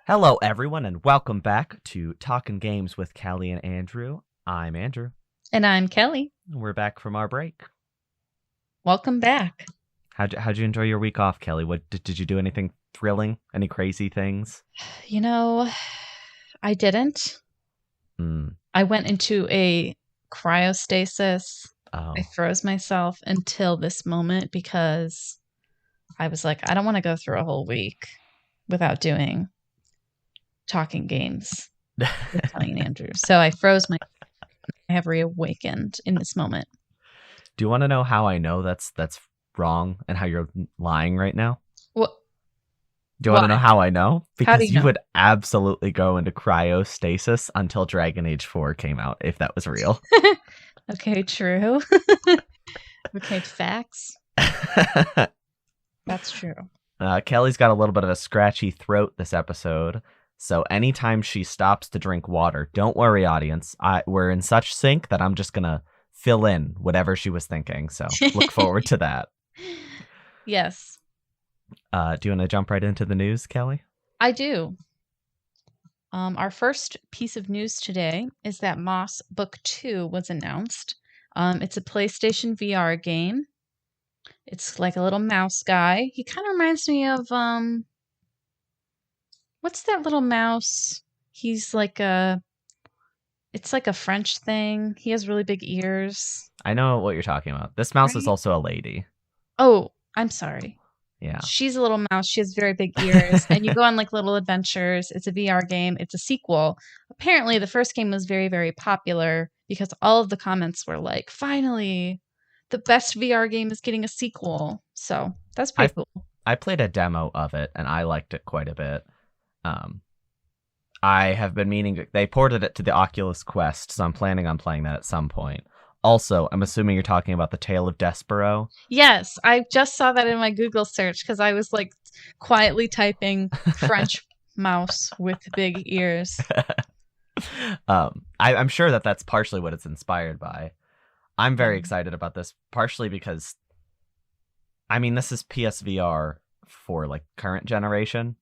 Hello, everyone, and welcome back to Talking Games with Kellie and Andrew. I'm Andrew. And I'm Kelly. We're back from our break. Welcome back. How'd you enjoy your week off, Kelly? What did you do? Anything thrilling? Any crazy things? You know, I didn't. Mm. I went into a cryostasis. I Oh, froze myself until this moment because I was like, I don't want to go through a whole week without doing talking games with Kelly and Andrew. So I froze my. I have reawakened in this moment. do you want to know how I know that's wrong and how you're lying right now? What? Do you want to know Why? how I know? How do Because you you know? would absolutely go into cryostasis until Dragon Age 4 came out, if that was real. Okay, true. Okay, facts. That's true. Kelly's got a little bit of a scratchy throat this episode, so anytime she stops to drink water, don't worry, audience. We're in such sync that I'm just gonna fill in whatever she was thinking. So look forward to that. Yes, Do you want to jump right into the news, Kelly? I do. Our first piece of news today is that Moss Book 2 was announced. It's a PlayStation VR game. It's like a little mouse guy. He kind of reminds me of what's that little mouse? He's like a it's like a French thing. He has really big ears, I know what you're talking about. This mouse is right? also a lady. Oh, I'm sorry. Yeah. She's a little mouse. She has very big ears, and you go on like little adventures. It's a VR game. It's a sequel. Apparently, the first game was very, very popular because all of the comments were like, "Finally, the best VR game is getting a sequel." So that's pretty I've cool. I played a demo of it and I liked it quite a bit. Um, I have been meaning they ported it to the Oculus Quest, so I'm planning on playing that at some point. Also, I'm assuming you're talking about the Tale of Despero. Yes, I just saw that in my Google search because I was like quietly typing French mouse with big ears. I'm sure that that's partially what it's inspired by. I'm Yeah. very excited about this, partially because, I mean, this is PSVR for like current generation.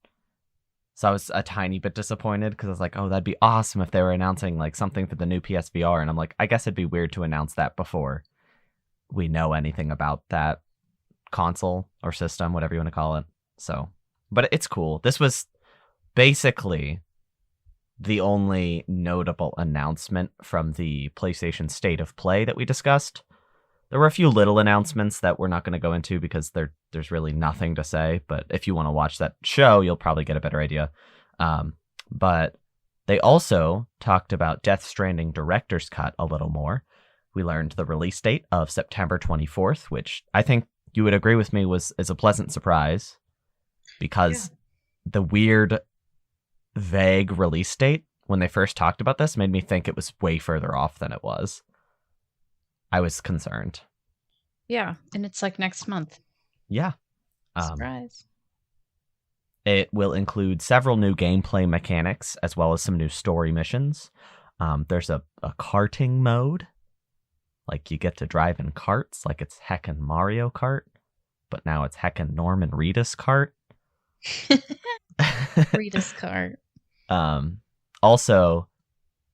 So I was a tiny bit disappointed because I was like, oh, that'd be awesome if they were announcing like something for the new PSVR. And I'm like, I guess it'd be weird to announce that before we know anything about that console or system, whatever you want to call it. So, but it's cool. This was basically the only notable announcement from the PlayStation State of Play that we discussed. There were a few little announcements that we're not going to go into because there's really nothing to say. But if you want to watch that show, you'll probably get a better idea. But they also talked about Death Stranding Director's Cut a little more. We learned the release date of September 24th, which I think you would agree with me is a pleasant surprise Yeah. because the weird, vague release date when they first talked about this made me think it was way further off than it was. I was concerned. Yeah, and it's like next month. Yeah. Um, Surprise. it will include several new gameplay mechanics as well as some new story missions. There's a karting mode. Like you get to drive in karts like it's heckin' Mario Kart, but now it's heckin' Norman Reedus kart. Rita's cart. um, Also,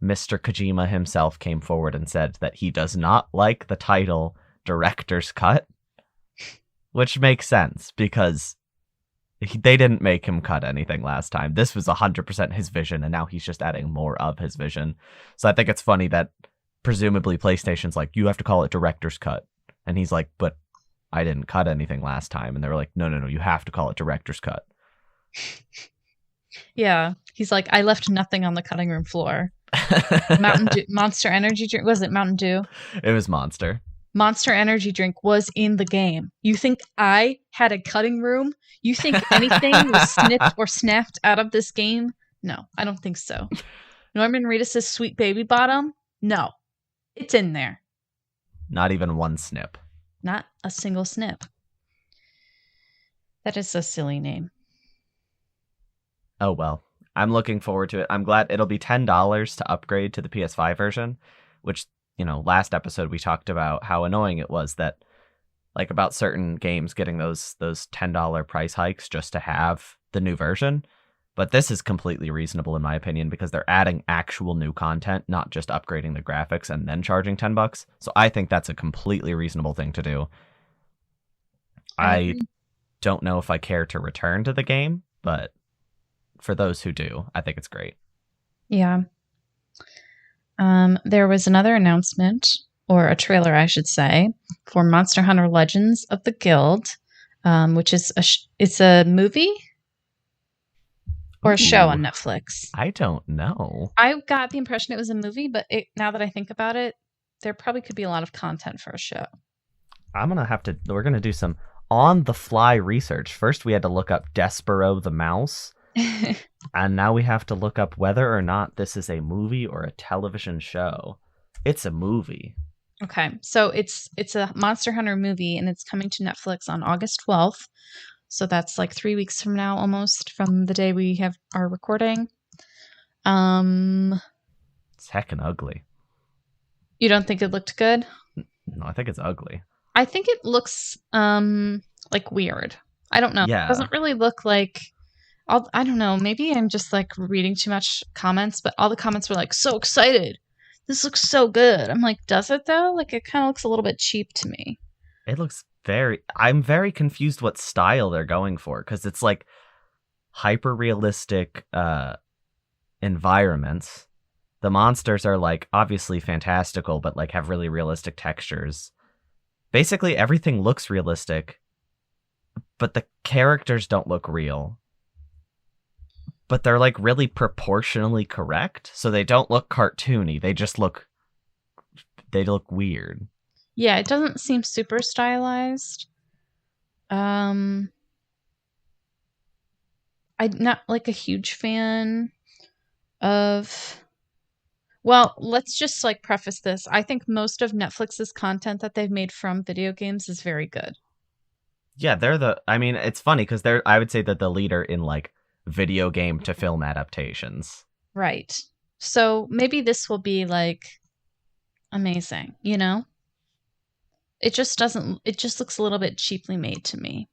Mr. Kojima himself came forward and said that he does not like the title Director's Cut, which makes sense because they didn't make him cut anything last time. This was 100% his vision, and now he's just adding more of his vision. So I think it's funny that presumably PlayStation's like, you have to call it Director's Cut. And he's like, but I didn't cut anything last time. And they were like, no, you have to call it Director's Cut. Yeah, he's like, I left nothing on the cutting room floor. Monster Energy drink. Was it Mountain Dew? It was Monster. Monster Energy drink was in the game. You think I had a cutting room? You think anything was snipped or snapped out of this game? No, I don't think so. Norman Reedus' Sweet Baby Bottom? No, it's in there. Not even one snip. Not a single snip. That is a silly name. Oh well. I'm looking forward to it. I'm glad it'll be $10 to upgrade to the PS5 version, which, last episode we talked about how annoying it was that like about certain games getting those $10 price hikes just to have the new version. But this is completely reasonable in my opinion because they're adding actual new content, not just upgrading the graphics and then charging $10. So I think that's a completely reasonable thing to do. I don't know if I care to return to the game, but for those who do, I think it's great. Yeah. There was another announcement, or a trailer, I should say, for Monster Hunter Legends of the Guild, which is it's a movie or a show on Netflix. I don't know. I got the impression it was a movie, but now that I think about it, there probably could be a lot of content for a show. We're going to do some on-the-fly research. First, we had to look up Despero the Mouse. And now we have to look up whether or not this is a movie or a television show. It's a movie. Okay, so it's a Monster Hunter movie, and it's coming to Netflix on August 12th. So that's like 3 weeks from now, almost, from the day we have our recording. It's heckin' ugly. You don't think it looked good? No, I think it's ugly. I think it looks like weird. I don't know. Yeah. It doesn't really look like... I don't know. Maybe I'm just like reading too much comments, but all the comments were like, so excited. This looks so good. I'm like, does it though? Like, it kind of looks a little bit cheap to me. It looks I'm very confused what style they're going for, because it's like hyper realistic environments. The monsters are like obviously fantastical, but like have really realistic textures. Basically everything looks realistic, but the characters don't look real. But they're like really proportionally correct, so they don't look cartoony. They look weird. Yeah, it doesn't seem super stylized. I'm not like a huge fan of... Well, let's just like preface this. I think most of Netflix's content that they've made from video games is very good. Yeah, it's funny because I would say that the leader in like video game to film adaptations. Right. So maybe this will be like amazing, you know? It just looks a little bit cheaply made to me.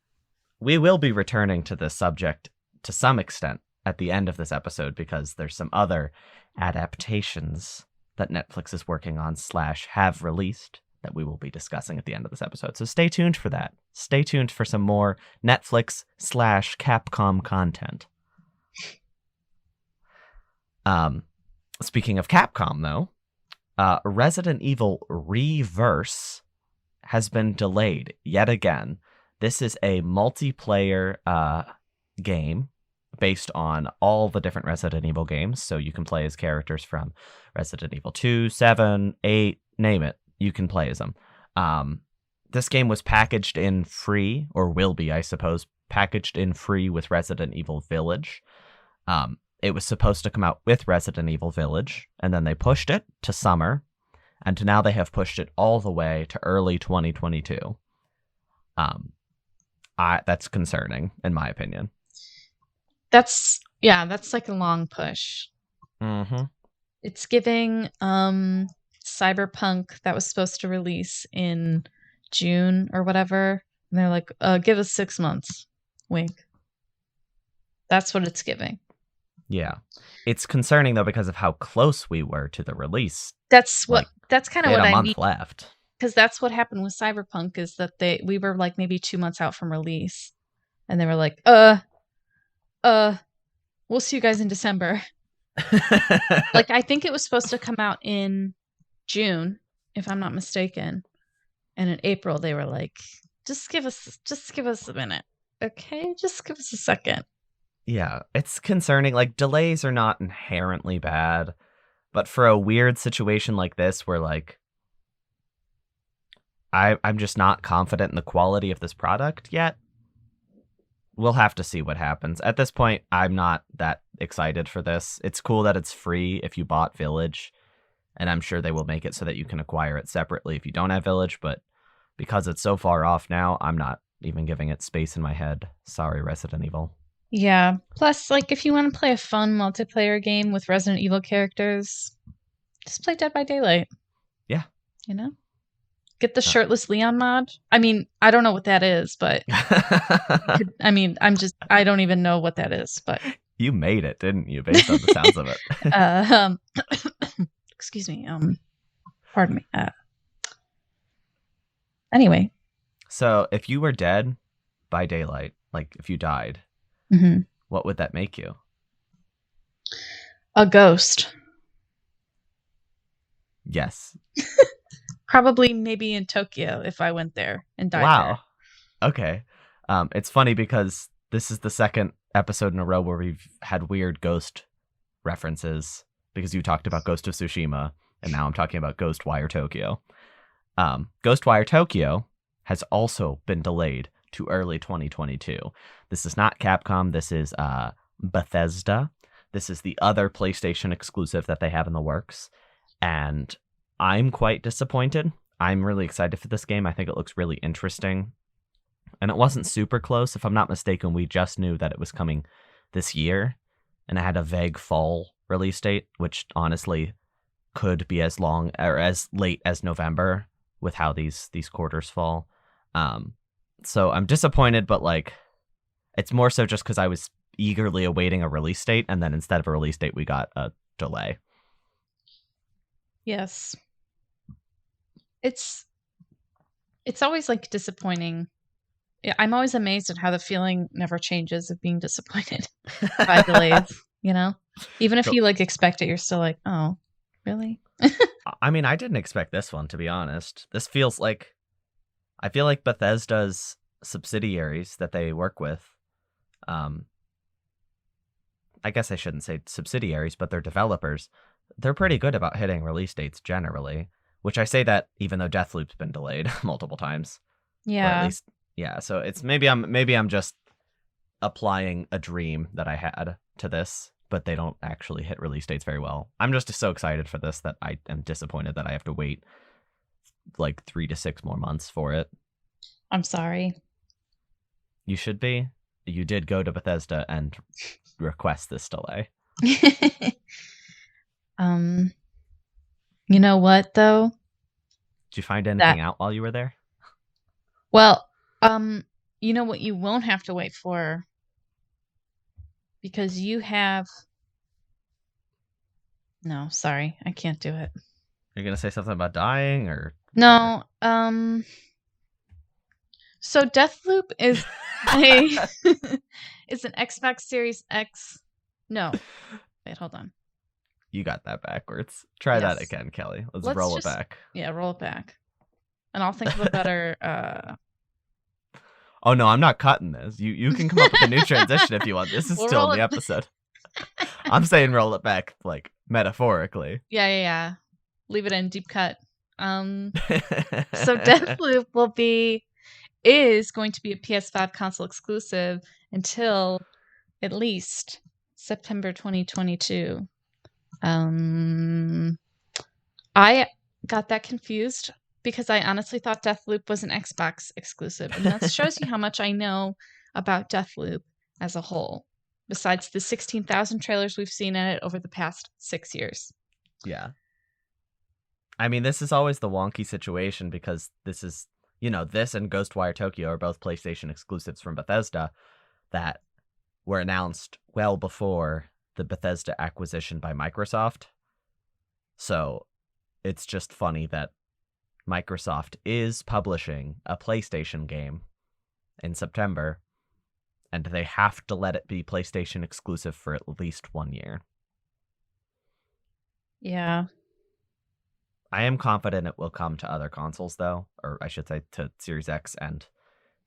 We will be returning to this subject to some extent at the end of this episode because there's some other adaptations that Netflix is working on / have released that we will be discussing at the end of this episode. So stay tuned for that. Stay tuned for some more Netflix / Capcom content. Speaking of Capcom, though, Resident Evil Reverse has been delayed yet again. This is a multiplayer game based on all the different Resident Evil games, so you can play as characters from Resident Evil 2, 7, 8, name it. You can play as them. This game was packaged in free, or will be, I suppose, packaged in free with Resident Evil Village. It was supposed to come out with Resident Evil Village, and then they pushed it to summer, and now they have pushed it all the way to early 2022. That's concerning, in my opinion. That's like a long push. Mm-hmm. It's giving Cyberpunk that was supposed to release in June or whatever, and they're like, give us 6 months. Wink. That's what it's giving. Yeah. It's concerning, though, because of how close we were to the release. That's kind of what I mean. a month left. Because that's what happened with Cyberpunk, is that we were like maybe 2 months out from release. And they were like, we'll see you guys in December. Like, I think it was supposed to come out in June, if I'm not mistaken. And in April, they were like, just give us a minute. Okay? Just give us a second. Yeah, it's concerning. Like, delays are not inherently bad, but for a weird situation like this where, like, I'm just not confident in the quality of this product yet, we'll have to see what happens. At this point, I'm not that excited for this. It's cool that it's free if you bought Village, and I'm sure they will make it so that you can acquire it separately if you don't have Village, but because it's so far off now, I'm not even giving it space in my head. Sorry, Resident Evil. Yeah. Plus, like, if you want to play a fun multiplayer game with Resident Evil characters, just play Dead by Daylight. Yeah. You know? Get the shirtless Leon mod. I mean, I don't know what that is, but I don't even know what that is, but You made it, didn't you? Based on the sounds of it. Excuse me. Pardon me. Anyway. So if you were dead by daylight, like if you died, what would that make you? A ghost. Yes. Probably maybe in Tokyo if I went there and died Wow. Okay. It's funny because this is the second episode in a row where we've had weird ghost references because you talked about Ghost of Tsushima and now I'm talking about Ghostwire Tokyo. Ghostwire Tokyo has also been delayed to early 2022. This is not Capcom. This is Bethesda. This is the other PlayStation exclusive that they have in the works. And I'm quite disappointed. I'm really excited for this game. I think it looks really interesting. And it wasn't super close. If I'm not mistaken, we just knew that it was coming this year. And it had a vague fall release date, which honestly could be as long or as late as November with how these quarters fall. So I'm disappointed, but like it's more so just because I was eagerly awaiting a release date, and then instead of a release date, we got a delay. Yes. It's always like disappointing. I'm always amazed at how the feeling never changes of being disappointed by delays, you know? Even if you like expect it, you're still like, oh, really? I mean, I didn't expect this one, to be honest. This feels like, I feel like Bethesda's subsidiaries that they work with, I guess I shouldn't say subsidiaries, but they're developers. They're pretty good about hitting release dates generally, which I say that even though Deathloop's been delayed multiple times. Yeah. Or at least, yeah. So it's maybe I'm just applying a dream that I had to this, but they don't actually hit release dates very well. I'm just so excited for this that I am disappointed that I have to wait like 3 to 6 more months for it. I'm sorry. You should be. You did go to Bethesda and request this delay. You know what though? Did you find anything out while you were there? Well, you know what you won't have to wait for? Because you have... No, sorry. I can't do it. You're going to say something about dying or... No, so Deathloop is is an Xbox Series X. No. Wait, hold on. You got that backwards. Try that again, Kelly. Let's roll it back. Yeah, roll it back. And I'll think of a better... Oh, no, I'm not cutting this. You can come up with a new transition if you want. This is still in the episode. I'm saying roll it back, like, metaphorically. Yeah. Leave it in, deep cut. So Deathloop is going to be a PS5 console exclusive until at least September 2022. I got that confused because I honestly thought Deathloop was an Xbox exclusive, and that shows you how much I know about Deathloop as a whole, besides the 16,000 trailers we've seen in it over the past 6 years. Yeah. I mean, this is always the wonky situation because this is, this and Ghostwire Tokyo are both PlayStation exclusives from Bethesda that were announced well before the Bethesda acquisition by Microsoft. So it's just funny that Microsoft is publishing a PlayStation game in September, and they have to let it be PlayStation exclusive for at least 1 year. Yeah. I am confident it will come to other consoles, though, or I should say to Series X and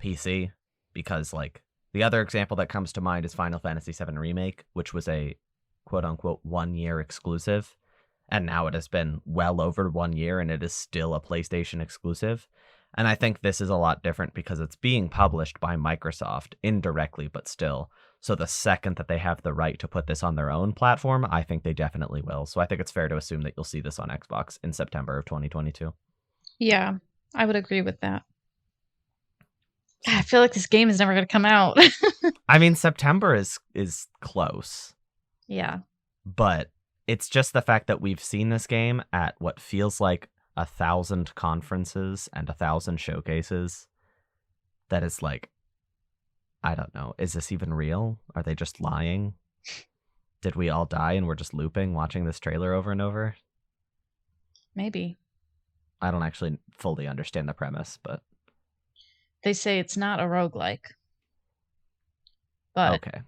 PC, because, like, the other example that comes to mind is Final Fantasy VII Remake, which was a quote-unquote 1 year exclusive, and now it has been well over 1 year, and it is still a PlayStation exclusive. And I think this is a lot different because it's being published by Microsoft indirectly, but still. So the second that they have the right to put this on their own platform, I think they definitely will. So I think it's fair to assume that you'll see this on Xbox in September of 2022. Yeah, I would agree with that. I feel like this game is never going to come out. I mean, September is close. Yeah. But it's just the fact that we've seen this game at what feels like 1,000 conferences and 1,000 showcases. That is like, I don't know. Is this even real? Are they just lying? Did we all die and we're just looping, watching this trailer over and over? Maybe. I don't actually fully understand the premise, but They say it's not a roguelike, but okay.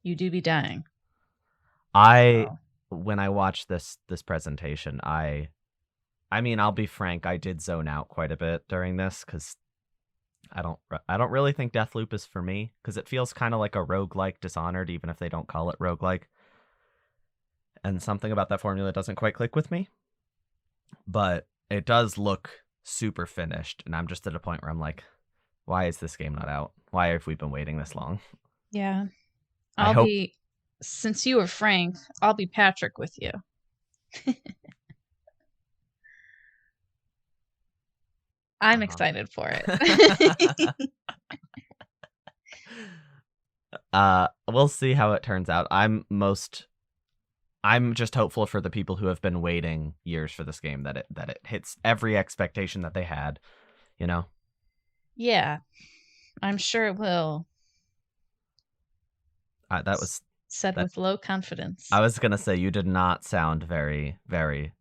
you do be dying. I So. when I watched this presentation, I mean, I'll be frank, I did zone out quite a bit during this cuz I don't really think Deathloop is for me cuz it feels kind of like a roguelike Dishonored even if they don't call it roguelike. And something about that formula doesn't quite click with me. But it does look super finished and I'm just at a point where I'm like, why is this game not out? Why have we been waiting this long? Yeah. I hope Since you were Frank, I'll be Patrick with you. I'm excited for it. We'll see how it turns out. I'm just hopeful for the people who have been waiting years for this game that it hits every expectation that they had, you know? Yeah, I'm sure it will. That was Said that with low confidence. I was going to say you did not sound very very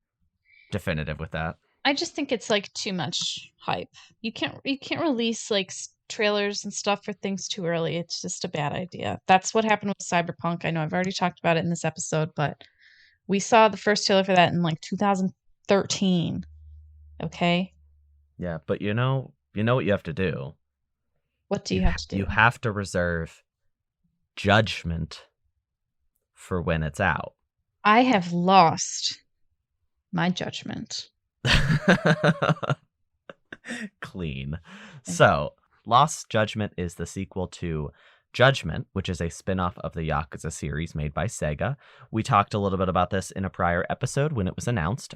definitive with that. I just think it's like too much hype. You can't release like trailers and stuff for things too early. It's just a bad idea. That's what happened with Cyberpunk. I know I've already talked about it in this episode, but we saw the first trailer for that in like 2013. Okay? Yeah, but you know what you have to do. What do you have to do? You have to reserve judgment for when it's out. I have lost my judgment. Clean. So, Lost Judgment is the sequel to Judgment, which is a spin-off of the Yakuza series made by Sega. We talked a little bit about this in a prior episode when it was announced.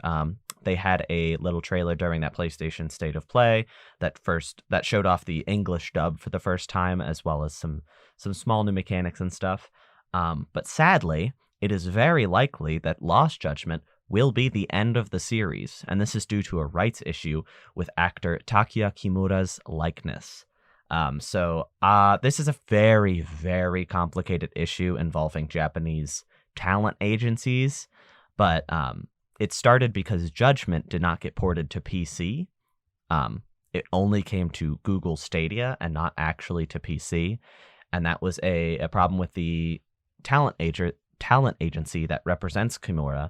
They had a little trailer during that PlayStation State of Play that showed off the English dub for the first time, as well as some small new mechanics and stuff. But sadly, it is very likely that Lost Judgment will be the end of the series, and this is due to a rights issue with actor Takuya Kimura's likeness. This is a very, very complicated issue involving Japanese talent agencies, but it started because Judgment did not get ported to PC. It only came to Google Stadia and not actually to PC, and that was a problem with the talent agency that represents Kimura,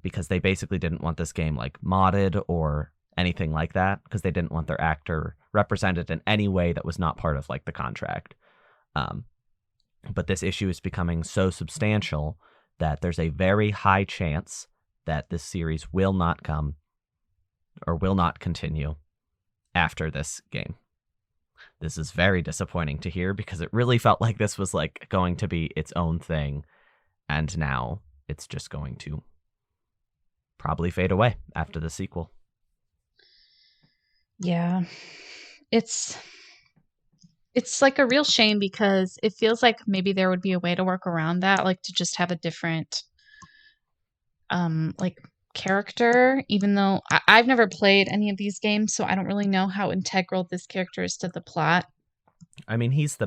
because they basically didn't want this game like modded or anything like that, because they didn't want their actor represented in any way that was not part of like the contract. But this issue is becoming so substantial that there's a very high chance that this series will not come or will not continue after this game. This is very disappointing to hear because it really felt like this was like going to be its own thing, and now it's just going to probably fade away after the sequel. Yeah. It's like a real shame because it feels like maybe there would be a way to work around that, like to just have a different like character, even though I've never played any of these games, so I don't really know how integral this character is to the plot. I mean, he's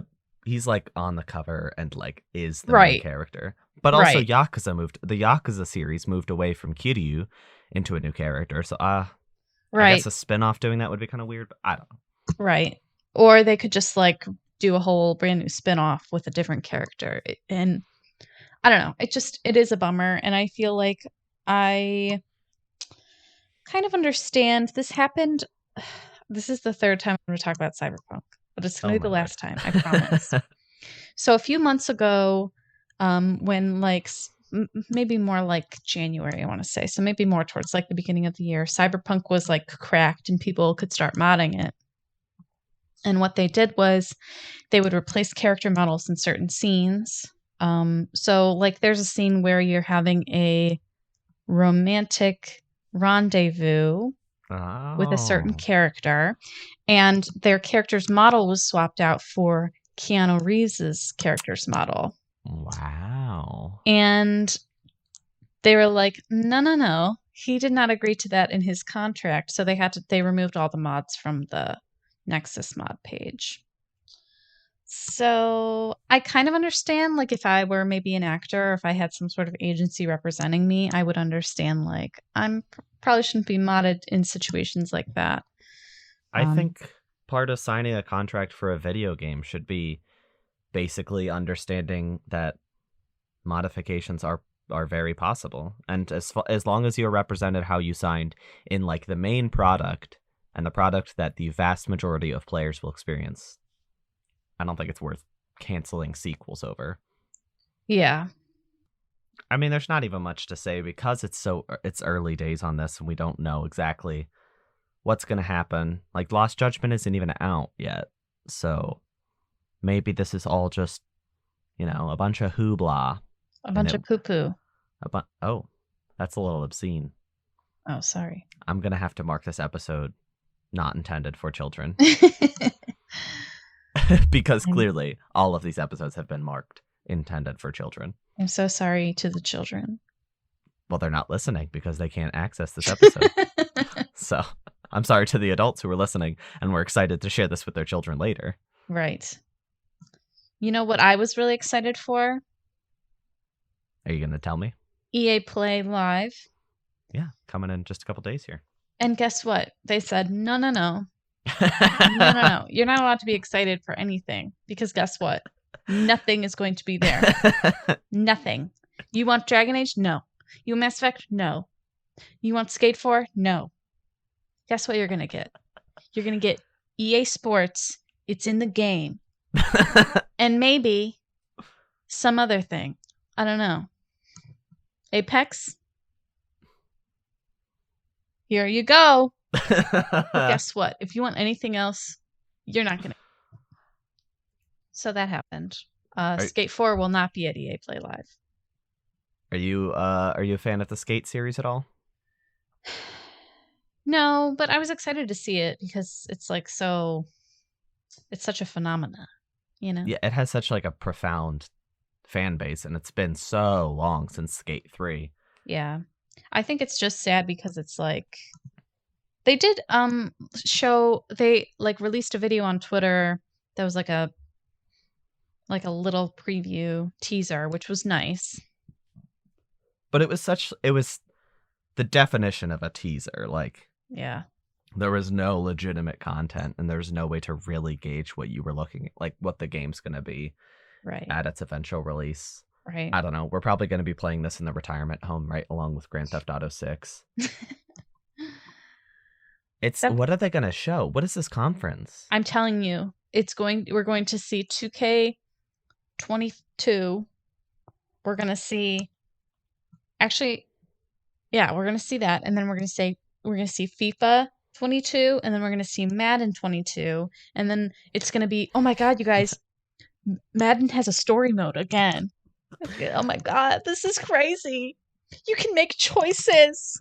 like on the cover and like is the main Right. character. But also Right. the Yakuza series moved away from Kiryu into a new character. So I Right. guess a spin-off doing that would be kind of weird, but I don't know. Right. Or they could just like do a whole brand new spin-off with a different character. And I don't know. It is a bummer. And I feel like I kind of understand this happened. This is the third time I'm going to talk about Cyberpunk, but it's going to be the last time, I promise. So a few months ago, when like maybe more like January, I want to say, so maybe more towards like the beginning of the year, Cyberpunk was like cracked and people could start modding it. And what they did was they would replace character models in certain scenes. So like there's a scene where you're having a romantic rendezvous with a certain character, and their character's model was swapped out for Keanu Reeves's character's model. Wow. And they were like, no. He did not agree to that in his contract. So they removed all the mods from the Nexus mod page. So I kind of understand, like, if I were maybe an actor or if I had some sort of agency representing me, I would understand, like, probably shouldn't be modded in situations like that. I think part of signing a contract for a video game should be basically understanding that modifications are very possible, and as long as you're represented how you signed in like the main product and the product that the vast majority of players will experience, I don't think it's worth canceling sequels over. Yeah. I mean, there's not even much to say because it's early days on this and we don't know exactly what's going to happen. Like Lost Judgment isn't even out yet. So maybe this is all just, a bunch of hoopla. A bunch of poo-poo. Oh, that's a little obscene. Oh, sorry. I'm going to have to mark this episode not intended for children. Because clearly all of these episodes have been marked intended for children. I'm so sorry to the children. Well, they're not listening because they can't access this episode. So I'm sorry to the adults who are listening and we're excited to share this with their children later. Right. You know what I was really excited for? Are you going to tell me? EA Play Live. Yeah, coming in just a couple days here. And guess what? They said, no. No. You're not allowed to be excited for anything because guess what? Nothing is going to be there. Nothing. You want Dragon Age? No. You want Mass Effect? No. You want Skate 4? No. Guess what you're going to get? You're going to get EA Sports. It's in the game. And maybe some other thing. I don't know. Apex? Here you go. Guess what? If you want anything else, you're not going to. So that happened. Skate 4 will not be at EA Play Live. Are you a fan of the Skate series at all? No, but I was excited to see it because it's like it's such a phenomena, Yeah, it has such like a profound fan base and it's been so long since Skate 3. Yeah. I think it's just sad because it's like they did they like released a video on Twitter that was like a little preview teaser, which was nice. But it was the definition of a teaser. Like, yeah, there was no legitimate content and there's no way to really gauge what you were looking at, like what the game's going to be at its eventual release. Right. I don't know. We're probably going to be playing this in the retirement home right along with Grand Theft Auto 6. What are they going to show? What is this conference? I'm telling you, we're going to see 2K22. We're going to see we're going to see that, and then we're going to see FIFA 22, and then we're going to see Madden 22, and then it's going to be, oh my god, you guys, Madden has a story mode again. Oh my god, this is crazy. You can make choices.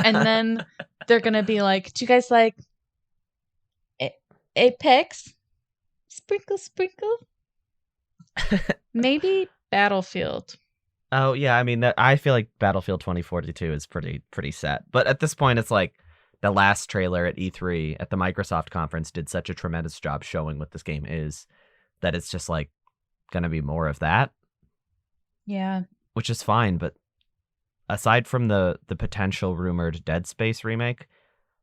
And then they're going to be like, do you guys like Apex? Sprinkle. Maybe Battlefield. Oh yeah, I mean I feel like Battlefield 2042 is pretty set. But at this point it's like the last trailer at E3 at the Microsoft conference did such a tremendous job showing what this game is that it's just like going to be more of that. Yeah. Which is fine, but aside from the potential rumored Dead Space remake,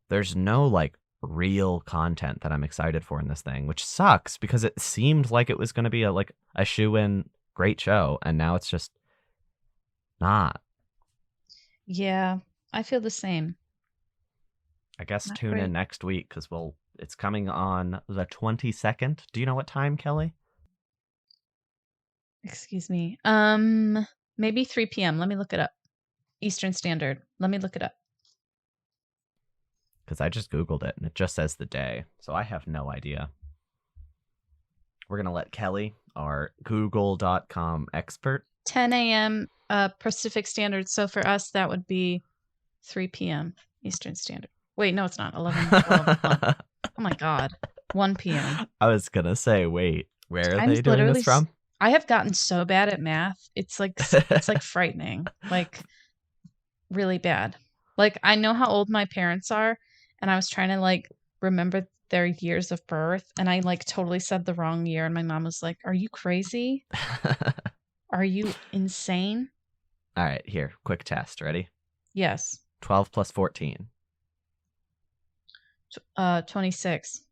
there's no like real content that I'm excited for in this thing, which sucks because it seemed like it was going to be a shoe-in great show, and now it's just not. Yeah, I feel the same. I guess tune in next week because it's coming on the 22nd. Do you know what time, Kelly? Excuse me. Maybe 3 p.m. Let me look it up. Eastern Standard. Let me look it up. Because I just Googled it and it just says the day. So I have no idea. We're going to let Kelly, our Google.com expert. 10 a.m. Pacific Standard. So for us, that would be 3 p.m. Eastern Standard. Wait, no, it's not. 11, 12, 1. Oh my God. 1 p.m. I was going to say, wait, where are they doing this from? I have gotten so bad at math. It's like frightening. Like really bad. Like I know how old my parents are, and I was trying to like remember their years of birth, and I like totally said the wrong year, and my mom was like, "Are you crazy? Are you insane?" All right, here, quick test. Ready? Yes. 12 plus 14. 26.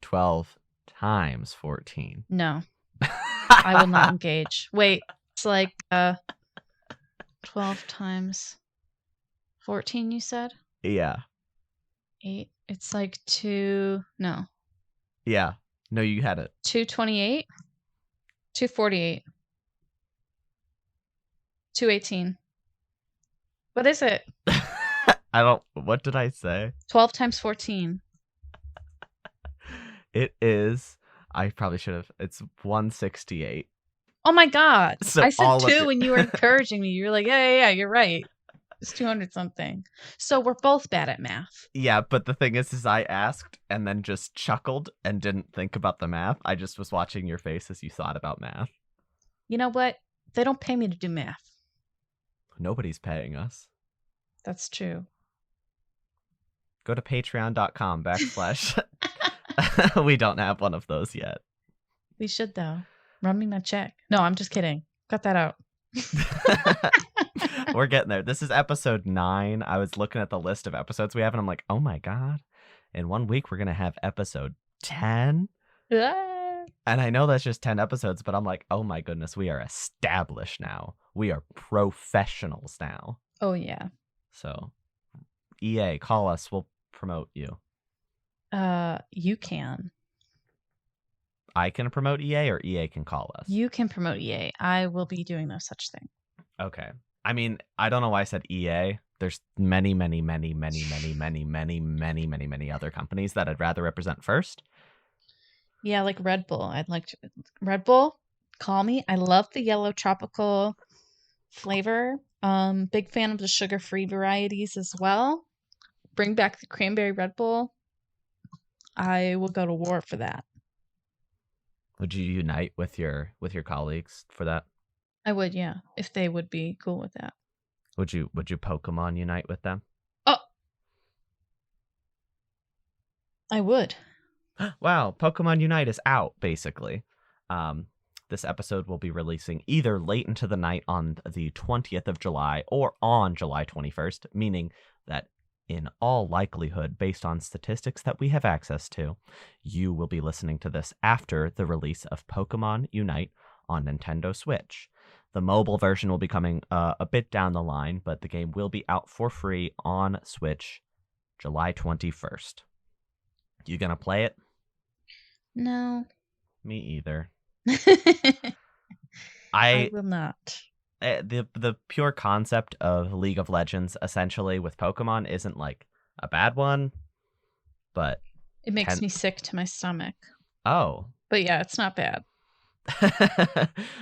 12 times 14. No, I will not engage. Wait, it's like 12 times 14, you said? Yeah. 8. It's like 2, no, Yeah. No, you had it. 228, 248, 218. What is it? What did I say? 12 times 14. It is, I probably should have, it's 168. Oh my God. So I said all of 2 your, when you were encouraging me. You were like, yeah, you're right. It's 200 something. So we're both bad at math. yeah, but the thing is I asked and then just chuckled and didn't think about the math. I just was watching your face as you thought about math. You know what? They don't pay me to do math. Nobody's paying us. That's true. Go to patreon.com / we don't have one of those yet. We should, though. Run me my check. No, I'm just kidding. Cut that out. We're getting there. This is episode 9. I was looking at the list of episodes we have, and I'm like, oh my God. In 1 week, we're going to have episode 10. Ah. And I know that's just 10 episodes, but I'm like, oh my goodness, we are established now. We are professionals now. Oh, yeah. So, EA, call us. We'll promote you. You can. I can promote EA, or EA can call us? You can promote EA. I will be doing no such thing. Okay. I mean, I don't know why I said EA. There's many other companies that I'd rather represent first. Yeah, like Red Bull. I'd like to. Red Bull, call me. I love the yellow tropical flavor. Big fan of the sugar-free varieties as well. Bring back the cranberry Red Bull. I will go to war for that. Would you unite with your colleagues for that? I would, yeah, if they would be cool with that. Would you Pokemon unite with them? Oh, I would. Wow, Pokemon Unite is out, basically. This episode will be releasing either late into the night on the 20th of July or on July 21st, meaning that in all likelihood, based on statistics that we have access to, you will be listening to this after the release of Pokemon Unite on Nintendo Switch. The mobile version will be coming a bit down the line, but the game will be out for free on Switch July 21st. You gonna play it? No. Me either. I will not. The pure concept of League of Legends, essentially, with Pokemon isn't like a bad one, but it makes me sick to my stomach. Oh. But yeah, it's not bad.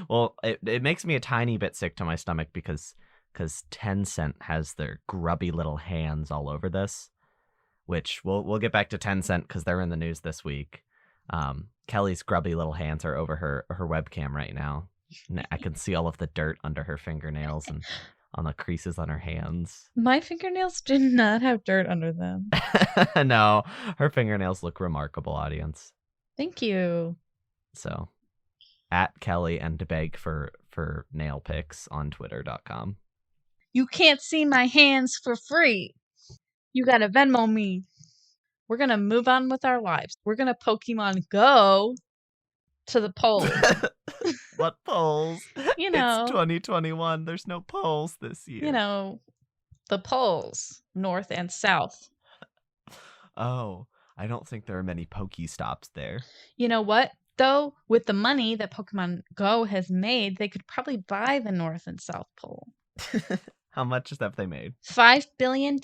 Well, it makes me a tiny bit sick to my stomach because Tencent has their grubby little hands all over this, which we'll get back to Tencent because they're in the news this week. Kellie's grubby little hands are over her webcam right now. I can see all of the dirt under her fingernails and on the creases on her hands. My fingernails do not have dirt under them. No, her fingernails look remarkable, audience. Thank you. So, at Kellie and beg for nail pics on twitter.com. You can't see my hands for free. You gotta Venmo me. We're gonna move on with our lives. We're gonna Pokemon Go to the polls. What polls? You know. It's 2021. There's no polls this year. You know, the polls, north and south. Oh, I don't think there are many Pokestops there. You know what? Though, with the money that Pokemon Go has made, they could probably buy the North and South Pole. How much have they made? $5 billion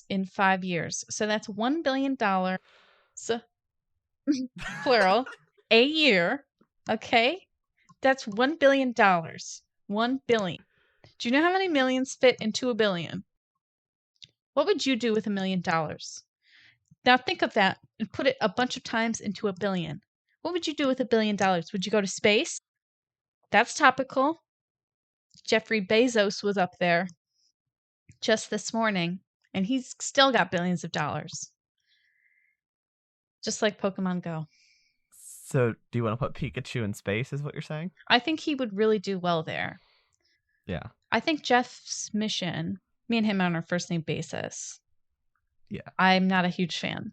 in 5 years. So that's $1 billion, plural, a year. Okay? That's $1 billion. $1 billion. Do you know how many millions fit into $1 billion? What would you do with $1 million? Now think of that and put it a bunch of times into $1 billion. What would you do with $1 billion? Would you go to space? That's topical. Jeffrey Bezos was up there just this morning, and he's still got billions of dollars. Just like Pokemon Go. So, do you want to put Pikachu in space, is what you're saying? I think he would really do well there. Yeah. I think Jeff's mission, me and him on our first name basis. Yeah. I'm not a huge fan.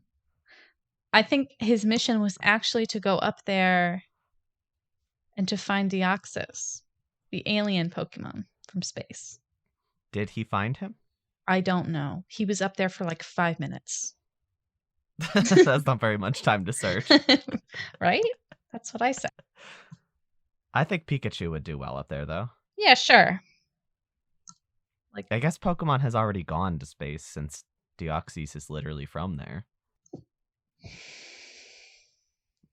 I think his mission was actually to go up there and to find Deoxys, the alien Pokemon from space. Did he find him? I don't know. He was up there for like 5 minutes. That's not very much time to search. Right? That's what I said. I think Pikachu would do well up there, though. Yeah, sure. I guess Pokemon has already gone to space since Deoxys is literally from there.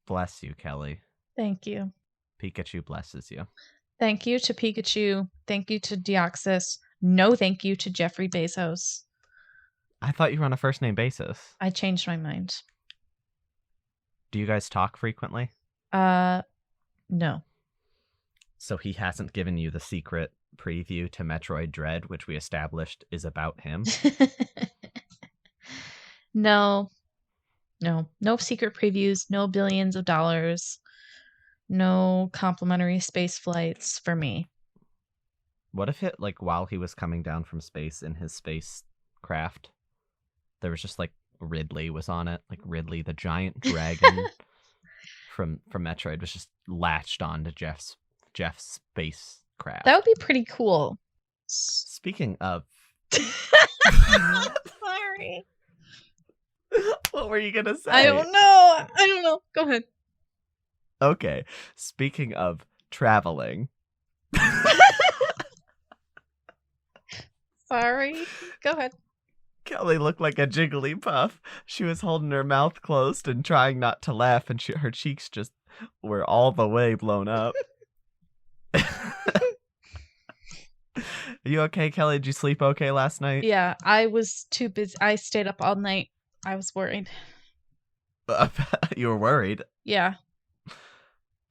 Bless you, Kelly. Thank you. Pikachu blesses you. Thank you to Pikachu. Thank you to Deoxys. No thank you to Jeffrey Bezos. I thought you were on a first name basis. I changed my mind. Do you guys talk frequently? No. So he hasn't given you the secret preview to Metroid Dread, which we established is about him? No. No secret previews, no billions of dollars, no complimentary space flights for me. What if it, like, while he was coming down from space in his spacecraft, there was just, like, Ridley was on it? Like, Ridley, the giant dragon from Metroid, was just latched onto Jeff's spacecraft. That would be pretty cool. Speaking of... Sorry. What were you going to say? I don't know. Go ahead. Okay. Speaking of traveling... Sorry. Go ahead. Kelly looked like a Jigglypuff. She was holding her mouth closed and trying not to laugh, and her cheeks just were all the way blown up. Are you okay, Kelly? Did you sleep okay last night? Yeah, I was too busy. I stayed up all night. I was worried. You were worried? Yeah.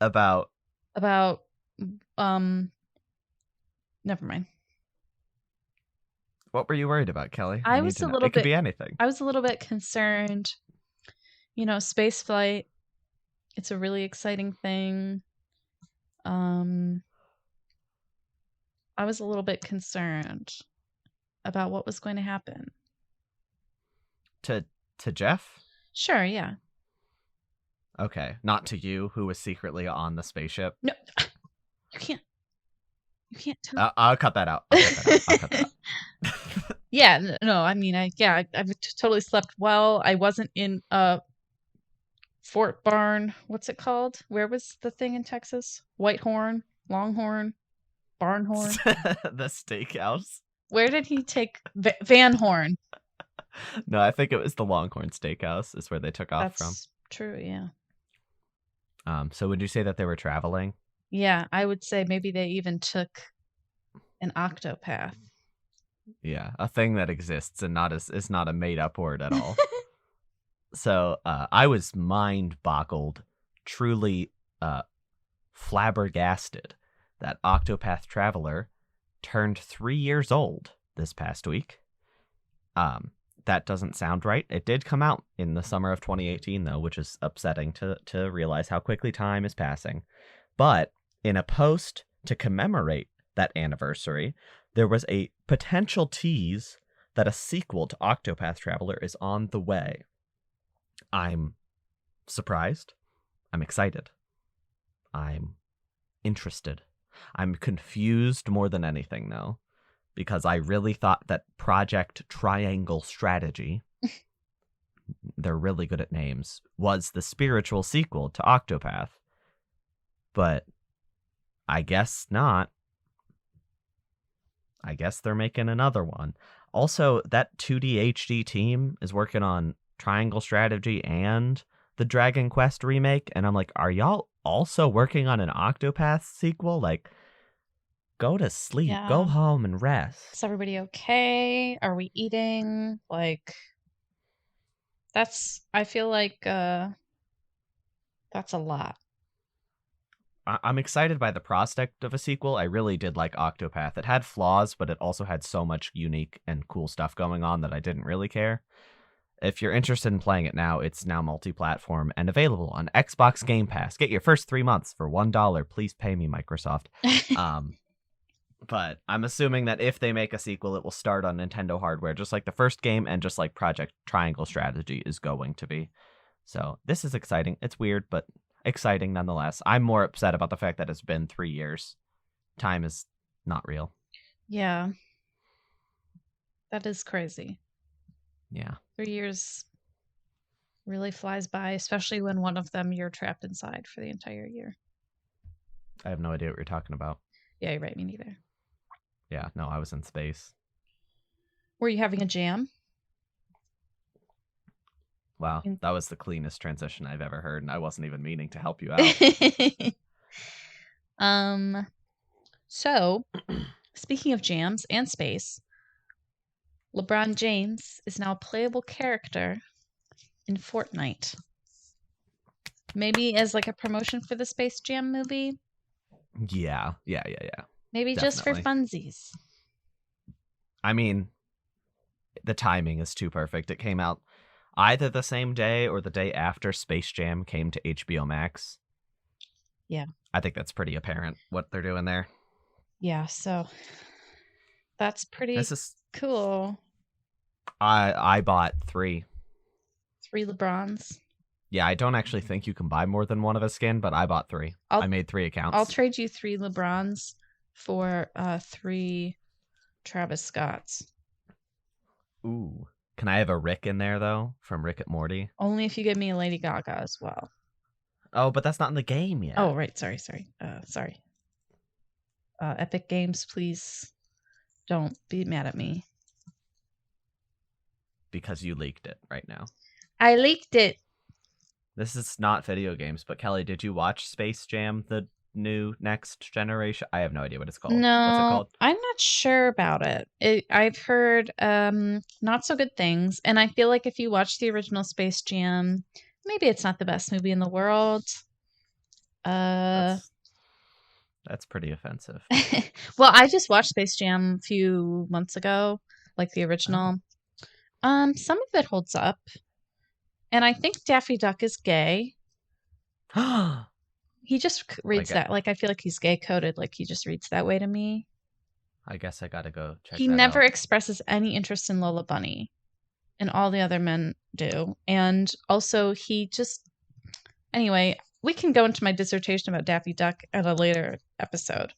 About, never mind. what were you worried about, Kelly? I was a little bit. It could be anything. I was a little bit concerned. You know, space flight. It's a really exciting thing. I was a little bit concerned about what was going to happen. To Jeff? Sure, yeah. Okay, not to you, who was secretly on the spaceship. No, you can't tell. I'll cut that out. I'll cut that out. Yeah, no, I mean, I totally slept well. I wasn't in Fort Barn. What's it called? Where was the thing in Texas? Whitehorn, Longhorn, Barnhorn. The steakhouse. Where did he take Van Horn? No, I think it was the Longhorn Steakhouse is where they took off from. That's true, yeah. So would you say that they were traveling? Yeah, I would say maybe they even took an octopath. Yeah, a thing that exists and is not a made up word at all. So I was mind boggled, truly flabbergasted that Octopath Traveler turned 3 years old this past week. That doesn't sound right. It did come out in the summer of 2018, though, which is upsetting to realize how quickly time is passing. But in a post to commemorate that anniversary, there was a potential tease that a sequel to Octopath Traveler is on the way. I'm surprised. I'm excited. I'm interested. I'm confused more than anything, though, because I really thought that Project Triangle Strategy, they're really good at names, was the spiritual sequel to Octopath. But I guess not. I guess they're making another one. Also, that 2D HD team is working on Triangle Strategy and the Dragon Quest remake, and I'm like, are y'all also working on an Octopath sequel? Like, go to sleep. Yeah. Go home and rest. Is everybody okay? Are we eating? Like, I feel like that's a lot. I'm excited by the prospect of a sequel. I really did like Octopath. It had flaws, but it also had so much unique and cool stuff going on that I didn't really care. if you're interested in playing it now, it's now multi-platform and available on Xbox Game Pass. Get your first 3 months for $1. Please pay me, Microsoft. But I'm assuming that if they make a sequel, it will start on Nintendo hardware, just like the first game and just like Project Triangle Strategy is going to be. So this is exciting. It's weird, but exciting nonetheless. I'm more upset about the fact that it's been 3 years. Time is not real. Yeah. That is crazy. Yeah. 3 years really flies by, especially when one of them you're trapped inside for the entire year. I have no idea what you're talking about. Yeah, you're right. Me neither. Yeah, no, I was in space. Were you having a jam? Wow, that was the cleanest transition I've ever heard, and I wasn't even meaning to help you out. So, speaking of jams and space, LeBron James is now a playable character in Fortnite. Maybe as like a promotion for the Space Jam movie? Yeah. Maybe Definitely. just for funsies. I mean, the timing is too perfect. It came out either the same day or the day after Space Jam came to HBO Max. Yeah. I think that's pretty apparent what they're doing there. Yeah, so that's pretty cool. I bought 3. 3 LeBrons. Yeah, I don't actually think you can buy more than one of a skin, but I bought 3. I made 3 accounts. I'll trade you 3 LeBrons for 3 Travis Scotts. Ooh. Can I have a Rick in there, though, from Rick and Morty? Only if you give me a Lady Gaga as well. Oh, but that's not in the game yet. Oh, right. Sorry. Epic Games, please don't be mad at me. Because you leaked it right now. I leaked it. This is not video games, but Kelly, did you watch Space Jam, the new next generation? I have no idea what it's called. No, what's it called? I'm not sure about it. I've heard not so good things, and I feel like if you watch the original Space Jam, maybe it's not the best movie in the world. That's pretty offensive. Well, I just watched Space Jam a few months ago, like the original. Some of it holds up, and I think Daffy Duck is gay. He just reads that. Like, I feel like he's gay coded. Like, he just reads that way to me. I guess I gotta go check He that never out. expresses any interest in Lola Bunny, and all the other men do. And also, he just... Anyway, we can go into my dissertation about Daffy Duck at a later episode.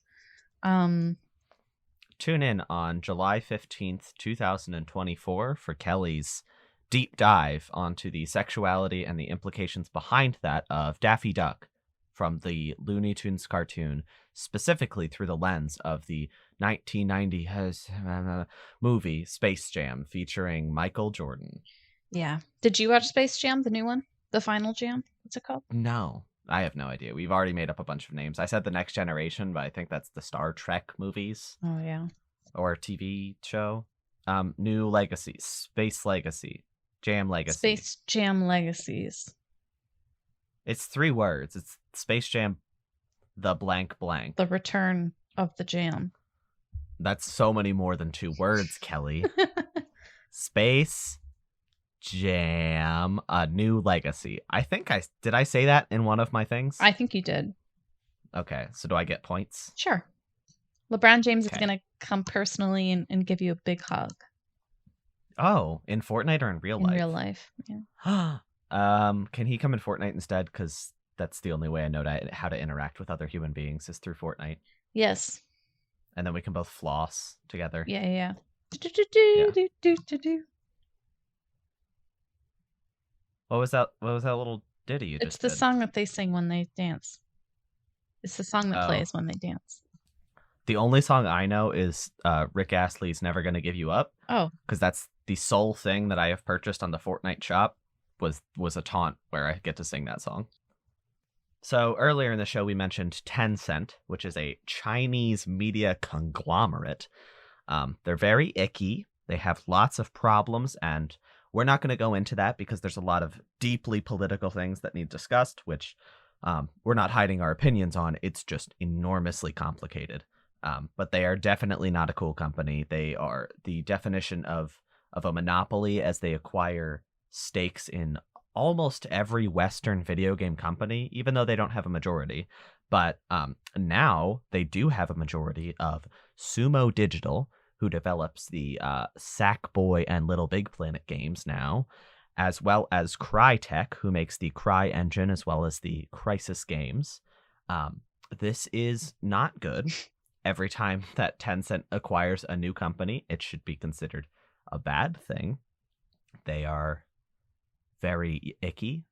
Tune in on July 15th, 2024 for Kelly's deep dive onto the sexuality and the implications behind that of Daffy Duck from the Looney Tunes cartoon, specifically through the lens of the 1990 movie Space Jam featuring Michael Jordan. Yeah. Did you watch Space Jam, the new one? The final jam? What's it called? No, I have no idea. We've already made up a bunch of names. I said the next generation, but I think that's the Star Trek movies. Oh, yeah. Or TV show. New Legacy, Space Legacy, Jam Legacy. Space Jam Legacies. It's 3 words. It's Space Jam, the blank blank. The Return of the Jam. That's so many more than 2 words, Kelly. Space Jam, a new legacy. I think did I say that in one of my things? I think you did. Okay, so do I get points? Sure. LeBron James is going to come personally and give you a big hug. Oh, in Fortnite or in real life? In real life, yeah. Can he come in Fortnite instead? Because that's the only way I know how to interact with other human beings is through Fortnite. Yes. And then we can both floss together. Yeah. What was that little ditty you just did? It's the song that they sing when they dance. It's the song that plays when they dance. The only song I know is Rick Astley's Never Gonna Give You Up. Oh. Because that's the sole thing that I have purchased on the Fortnite shop was a taunt where I get to sing that song. So earlier in the show, we mentioned Tencent, which is a Chinese media conglomerate. They're very icky. They have lots of problems, and we're not going to go into that because there's a lot of deeply political things that need discussed, which we're not hiding our opinions on. It's just enormously complicated. But they are definitely not a cool company. They are the definition of a monopoly as they acquire stakes in almost every Western video game company, even though they don't have a majority. But now they do have a majority of Sumo Digital, who develops the Sackboy and Little Big Planet games now, as well as Crytek, who makes the Cry engine as well as the Crisis games. This is not good. Every time that Tencent acquires a new company, it should be considered a bad thing. They are very icky.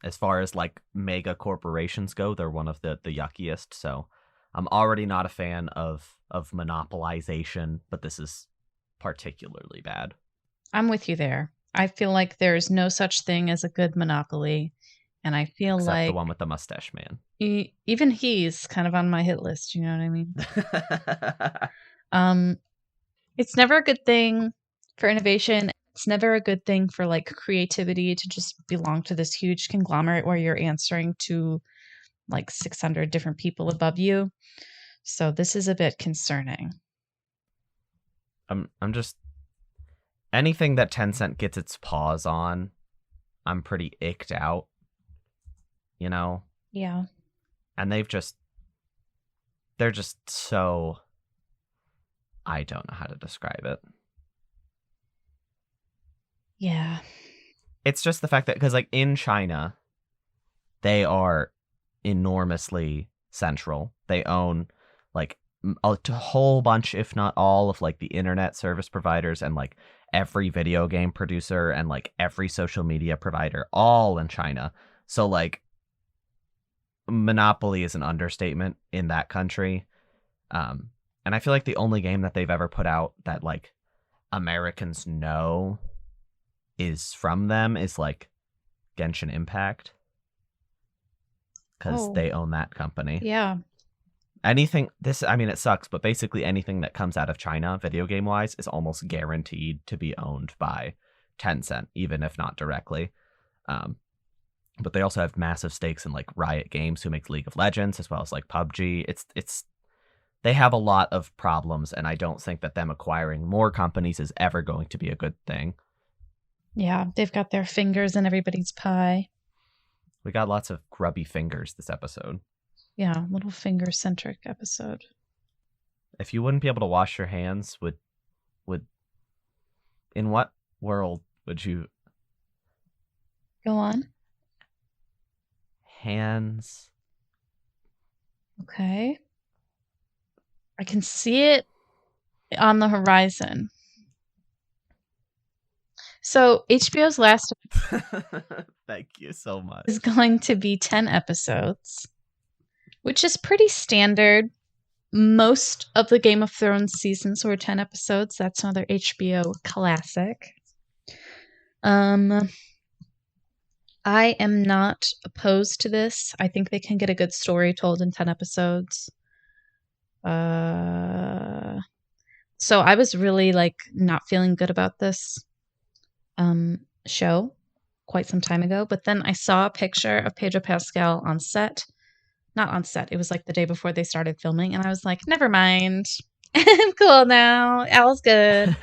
As far as like mega corporations go, they're one of the yuckiest. So I'm already not a fan of monopolization, but this is particularly bad. I'm with you there. I feel like there's no such thing as a good monopoly. And I feel Except the like one with the mustache man. even he's kind of on my hit list. You know what I mean? It's never a good thing for innovation. It's never a good thing for like creativity to just belong to this huge conglomerate where you're answering to like 600 different people above you. So this is a bit concerning. I'm just anything that Tencent gets its paws on, I'm pretty icked out. You know? Yeah. And they're just so, I don't know how to describe it. Yeah. It's just the fact that, because like in China, they are enormously central. They own like a whole bunch, if not all, of like the internet service providers and like every video game producer and like every social media provider, all in China. So like monopoly is an understatement in that country. And I feel like the only game that they've ever put out that like Americans know is from them is like Genshin Impact, because they own that company. Yeah. Anything this, I mean, it sucks, but basically anything that comes out of China, video game wise, is almost guaranteed to be owned by Tencent, even if not directly. But they also have massive stakes in like Riot Games, who makes League of Legends, as well as like PUBG. It's they have a lot of problems, and I don't think that them acquiring more companies is ever going to be a good thing. Yeah, they've got their fingers in everybody's pie. We got lots of grubby fingers this episode. Yeah, little finger-centric episode. If you wouldn't be able to wash your hands, would in what world would you? Go on. Hands. Okay. I can see it on the horizon. So HBO's last Thank you so much. is going to be 10 episodes, which is pretty standard. Most of the Game of Thrones seasons were 10 episodes. That's another HBO classic. I am not opposed to this. I think they can get a good story told in 10 episodes. So I was really like not feeling good about this show quite some time ago, but then I saw a picture of Pedro Pascal on set. Not on set. It was like the day before they started filming, and I was like, never mind. I'm cool now. All's good.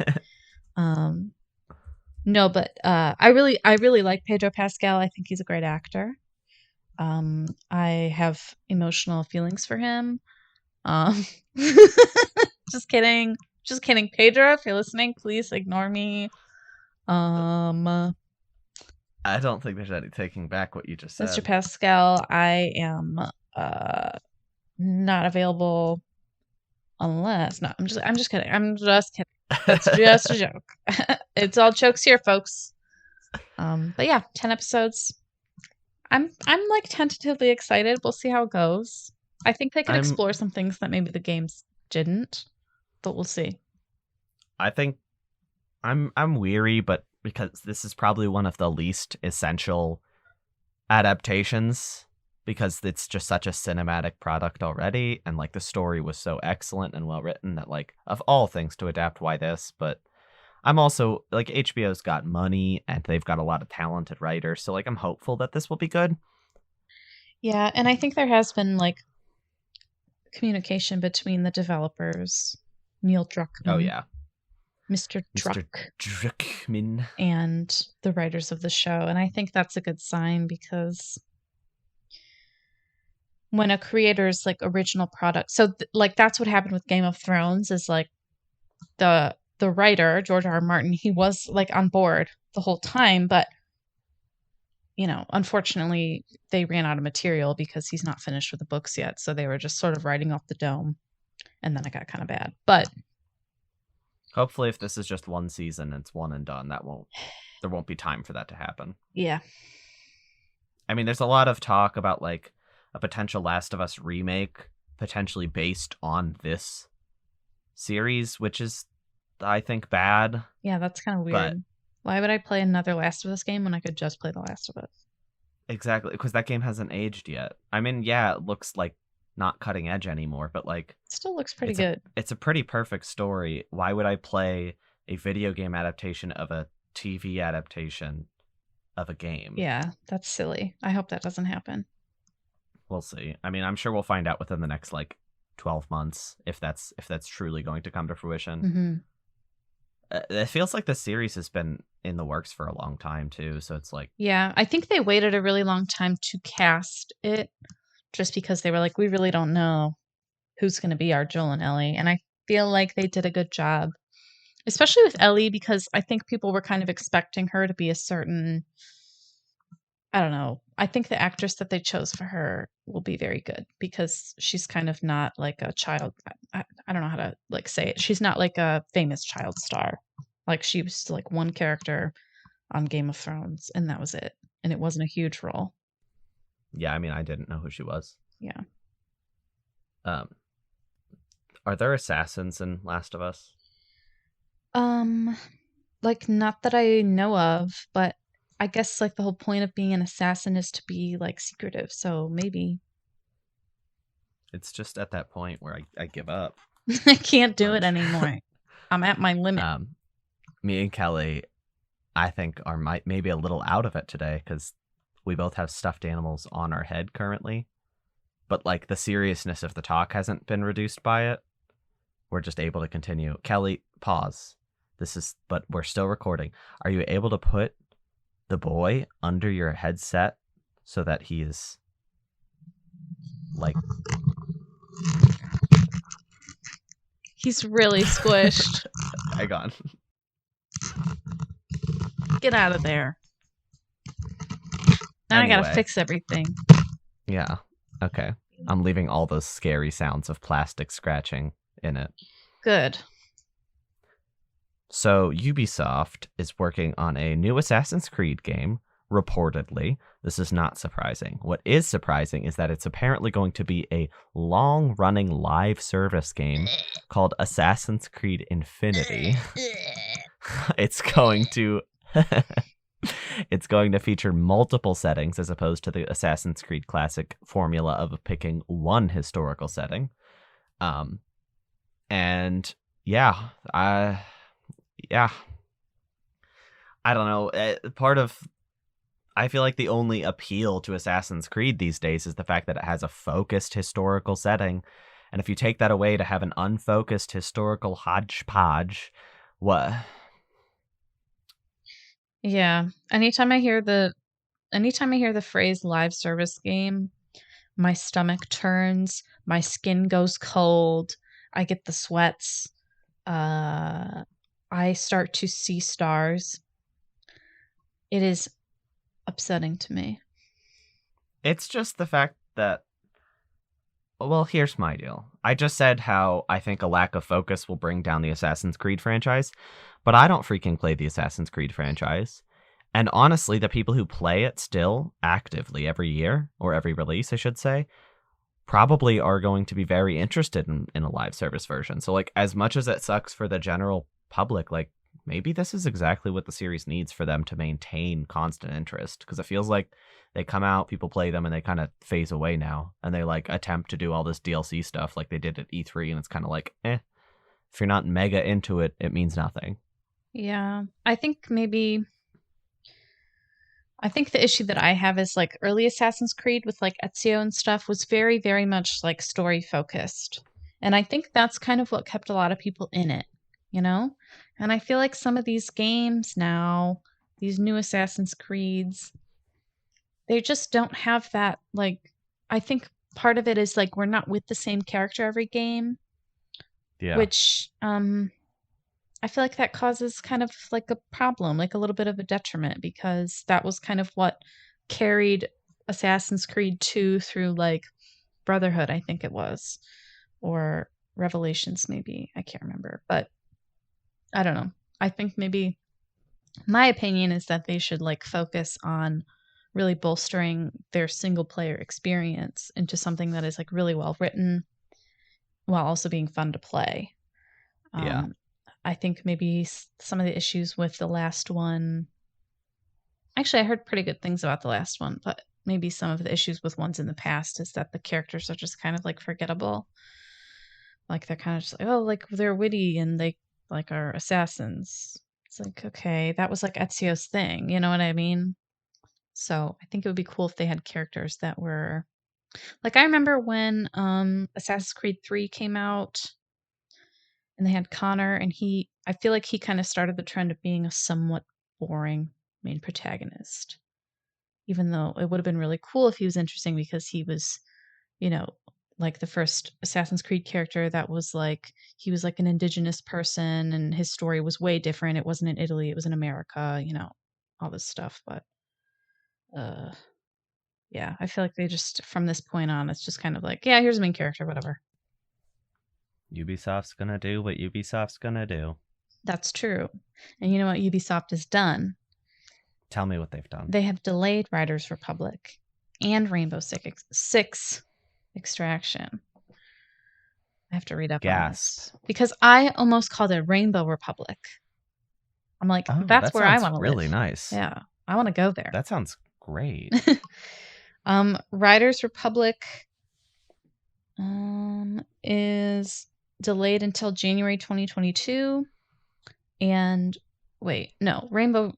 No, but I really like Pedro Pascal. I think he's a great actor. I have emotional feelings for him. Just kidding. Just kidding. Pedro, if you're listening, please ignore me. I don't think there's any taking back what you just said. Mr. Pascal, I am not available unless I'm just kidding. I'm just kidding. That's just a joke. It's all jokes here, folks. But yeah, 10 episodes. I'm like tentatively excited. We'll see how it goes. I think they could explore some things that maybe the games didn't, but we'll see. I think I'm weary, but because this is probably one of the least essential adaptations, because it's just such a cinematic product already, and like the story was so excellent and well written that like of all things to adapt, why this? But I'm also like HBO's got money and they've got a lot of talented writers, so like I'm hopeful that this will be good. Yeah, and I think there has been like communication between the developers, Neil Druckmann. Oh yeah. Mr. Mr. Druck Druckmann. and the writers of the show. And I think that's a good sign because when a creator's like original product, so like that's what happened with Game of Thrones is like the writer, George R. R. Martin, he was like on board the whole time, but unfortunately they ran out of material because he's not finished with the books yet. So they were just sort of writing off the dome. And then it got kind of bad. But hopefully if this is just one season, it's one and done. There won't be time for that to happen. Yeah. I mean, there's a lot of talk about like a potential Last of Us remake potentially based on this series, which is, I think, bad. Yeah, that's kind of weird. Why would I play another Last of Us game when I could just play The Last of Us? Exactly, because that game hasn't aged yet. I mean, yeah, it looks like not cutting edge anymore, but like it still looks pretty good. It's a pretty perfect story. Why would I play a video game adaptation of a TV adaptation of a game? Yeah, that's silly. I hope that doesn't happen. We'll see. I mean, I'm sure we'll find out within the next like 12 months if that's truly going to come to fruition. Mm-hmm. It feels like the series has been in the works for a long time too, so it's like, yeah, I think they waited a really long time to cast it just because they were like, we really don't know who's going to be our Joel and Ellie, and I feel like they did a good job, especially with Ellie, because I think people were kind of expecting her to be a certain, I don't know, I think the actress that they chose for her will be very good because she's kind of not like a child. I don't know how to like say it. She's not like a famous child star. Like she was like one character on Game of Thrones and that was it. And it wasn't a huge role. yeah, I mean, I didn't know who she was. Yeah. Are there assassins in Last of Us? Like not that I know of, but I guess like the whole point of being an assassin is to be like secretive. So maybe. It's just at that point where I give up. I can't do it anymore. I'm at my limit. Me and Kelly, I think, are maybe a little out of it today because we both have stuffed animals on our head currently. But like the seriousness of the talk hasn't been reduced by it. We're just able to continue. Kelly, pause. But we're still recording. Are you able to put the boy under your headset so that he is like... He's really squished. Hang on. Get out of there. Now Anyway. I gotta fix everything. Yeah. Okay. I'm leaving all those scary sounds of plastic scratching in it. Good. So Ubisoft is working on a new Assassin's Creed game, reportedly. This is not surprising. What is surprising is that it's apparently going to be a long-running live service game called Assassin's Creed Infinity. It's going to feature multiple settings as opposed to the Assassin's Creed classic formula of picking one historical setting. And yeah, I don't know. I feel like the only appeal to Assassin's Creed these days is the fact that it has a focused historical setting. And if you take that away to have an unfocused historical hodgepodge, what? Yeah. Anytime I hear the phrase live service game, my stomach turns, my skin goes cold, I get the sweats, I start to see stars. It is upsetting to me. It's just the fact that, well, here's my deal. I just said how I think a lack of focus will bring down the Assassin's Creed franchise, but I don't freaking play the Assassin's Creed franchise. And honestly, the people who play it still actively every year, or every release, I should say, probably are going to be very interested in a live service version. So, like, as much as it sucks for the general public, like, maybe this is exactly what the series needs for them to maintain constant interest. Because it feels like they come out, people play them, and they kind of phase away now. And they, like, attempt to do all this DLC stuff like they did at E3, and it's kind of like, if you're not mega into it, it means nothing. Yeah. I think the issue that I have is like early Assassin's Creed with like Ezio and stuff was very, very much like story focused. And I think that's kind of what kept a lot of people in it. you know? And I feel like some of these games now, these new Assassin's Creeds, they just don't have that, like, I think part of it is like we're not with the same character every game, Yeah. which I feel like that causes kind of like a problem, like a little bit of a detriment, because that was kind of what carried Assassin's Creed 2 through like Brotherhood, I think it was, or Revelations, maybe. I can't remember, but I don't know. I think maybe my opinion is that they should like focus on really bolstering their single player experience into something that is like really well written while also being fun to play. Yeah. Um, I think maybe some of the issues with the last one. Actually, I heard pretty good things about the last one, but maybe some of the issues with ones in the past is that the characters are just kind of like forgettable. Like they're kind of just like, oh, like they're witty and they like are assassins. It's like, okay, that was like Ezio's thing, you know what I mean? So I think it would be cool if they had characters that were like, I remember when Assassin's Creed 3 came out and they had Connor, and I feel like he kind of started the trend of being a somewhat boring main protagonist. Even though it would have been really cool if he was interesting because he was, you know, like the first Assassin's Creed character that was like he was like an indigenous person and his story was way different. It wasn't in Italy, it was in America, all this stuff. But uh yeah, I feel like they just from this point on it's just kind of like, yeah, here's a main character, whatever. Ubisoft's gonna do what Ubisoft's gonna do. That's true. And you know what Ubisoft has done? Tell me what they've done. They have delayed Riders Republic and Rainbow Six Extraction. I have to read up on Gasp. this because I almost called it Rainbow Republic. I'm like, Oh, that's that where I sounds want to really live. nice. Yeah, I want to go there. That sounds great. Riders Republic is delayed until January 2022. And wait, no, Rainbow.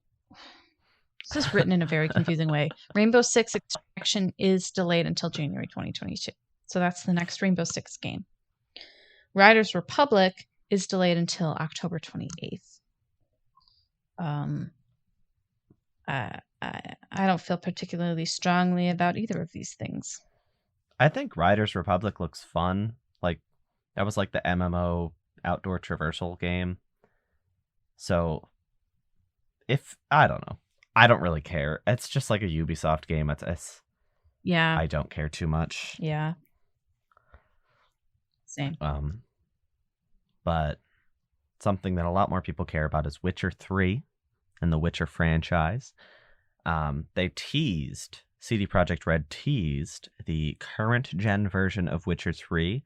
This is written in a very confusing way. Rainbow Six Extraction is delayed until January 2022. So that's the next Rainbow Six game. Riders Republic is delayed until October 28th. I don't feel particularly strongly about either of these things. I think Riders Republic looks fun. Like, that was like the MMO outdoor traversal game. So, I don't know. I don't really care. It's just like a Ubisoft game. Yeah. I don't care too much. Yeah. Same. But something that a lot more people care about is Witcher 3 and the Witcher franchise. CD Projekt Red teased the current gen version of Witcher 3,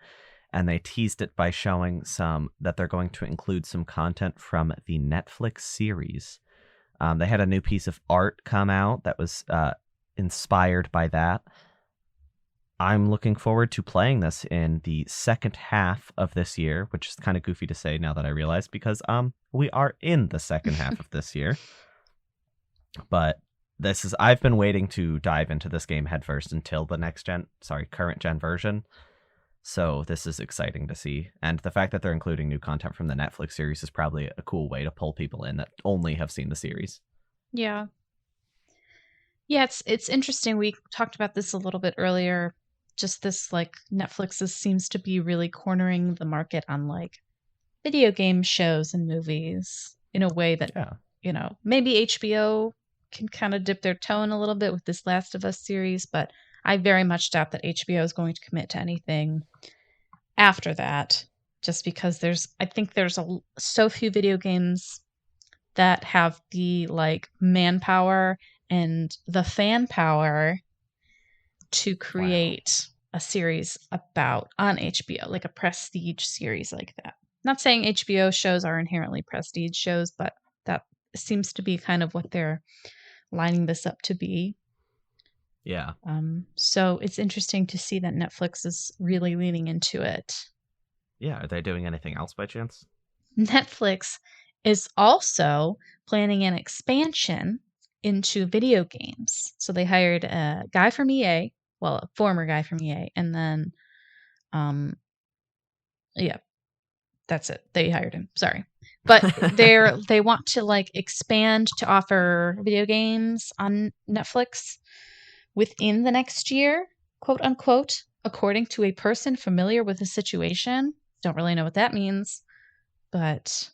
and they teased it by showing that they're going to include some content from the Netflix series. They had a new piece of art come out that was inspired by that. I'm looking forward to playing this in the second half of this year, which is kind of goofy to say now that I realize because we are in the second half of this year. But I've been waiting to dive into this game headfirst until the current gen version. So this is exciting to see. And the fact that they're including new content from the Netflix series is probably a cool way to pull people in that only have seen the series. Yeah. Yeah, it's interesting. We talked about this a little bit earlier. Just this like Netflix seems to be really cornering the market on like video game shows and movies in a way that, maybe HBO can kind of dip their toe in a little bit with this Last of Us series, but I very much doubt that HBO is going to commit to anything after that, just because I think there's so few video games that have the like manpower and the fan power to create a series on HBO, like a prestige series like that. Not saying HBO shows are inherently prestige shows, but that seems to be kind of what they're lining this up to be. Yeah. So it's interesting to see that Netflix is really leaning into it. Yeah. Are they doing anything else by chance? Netflix is also planning an expansion into video games. So they hired a guy from EA, well, a former guy from EA, and then, yeah, that's it. They hired him. Sorry. But they want to like expand to offer video games on Netflix within the next year, quote unquote, according to a person familiar with the situation. Don't really know what that means, but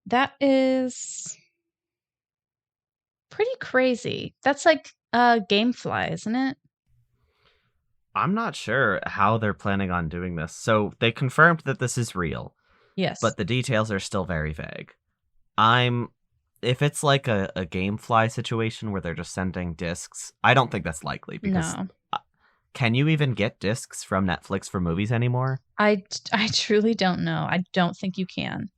that is pretty crazy. That's like Gamefly, isn't it? I'm not sure how they're planning on doing this. So they confirmed that this is real, Yes. but the details are still very vague. If it's like a Gamefly situation where they're just sending discs, I don't think that's likely because No. Can you even get discs from Netflix for movies anymore? I truly don't know. I don't think you can.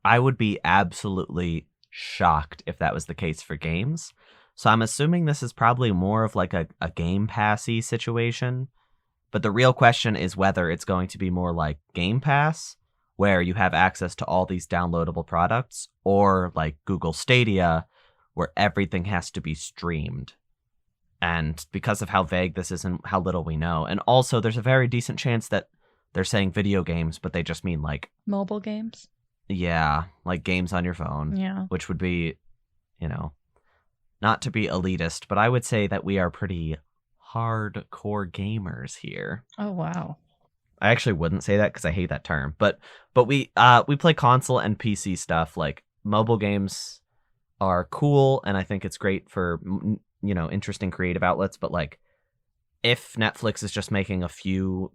I would be absolutely shocked if that was the case for games. So I'm assuming this is probably more of like a Game Passy situation. But the real question is whether it's going to be more like Game Pass, where you have access to all these downloadable products, or like Google Stadia, where everything has to be streamed. And because of how vague this is and how little we know, and also there's a very decent chance that they're saying video games, but they just mean like Mobile games? yeah, like games on your phone, Yeah. which would be, not to be elitist, but I would say that we are pretty hardcore gamers here. Oh, wow. I actually wouldn't say that because I hate that term, but we play console and PC stuff. Like mobile games are cool, and I think it's great for interesting creative outlets. But like, if Netflix is just making a few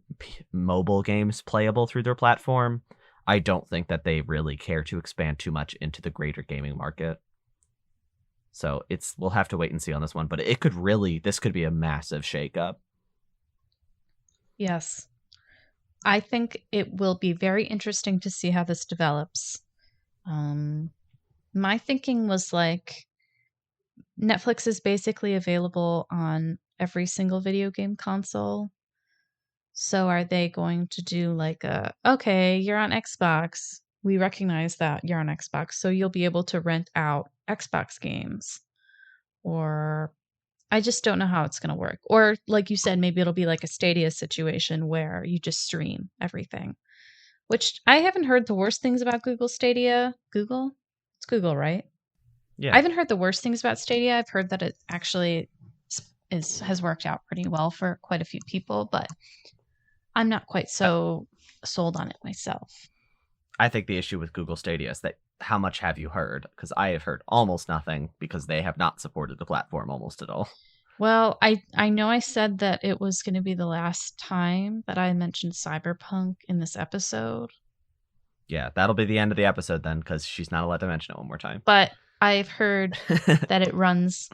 mobile games playable through their platform, I don't think that they really care to expand too much into the greater gaming market. So we'll have to wait and see on this one, but this could be a massive shakeup. Yes. I think it will be very interesting to see how this develops. My thinking was like Netflix is basically available on every single video game console. So are they going to do like okay, you're on Xbox. We recognize that you're on Xbox, so you'll be able to rent out Xbox games. Or I just don't know how it's going to work. Or like you said, maybe it'll be like a Stadia situation where you just stream everything. Which I haven't heard the worst things about Google Stadia. Google? It's Google, right? Yeah. I haven't heard the worst things about Stadia. I've heard that it actually has worked out pretty well for quite a few people, but I'm not quite so sold on it myself. I think the issue with Google Stadia is that how much have you heard? Because I have heard almost nothing because they have not supported the platform almost at all. Well, I know I said that it was going to be the last time that I mentioned Cyberpunk in this episode. Yeah, that'll be the end of the episode then because she's not allowed to mention it one more time. But I've heard that it runs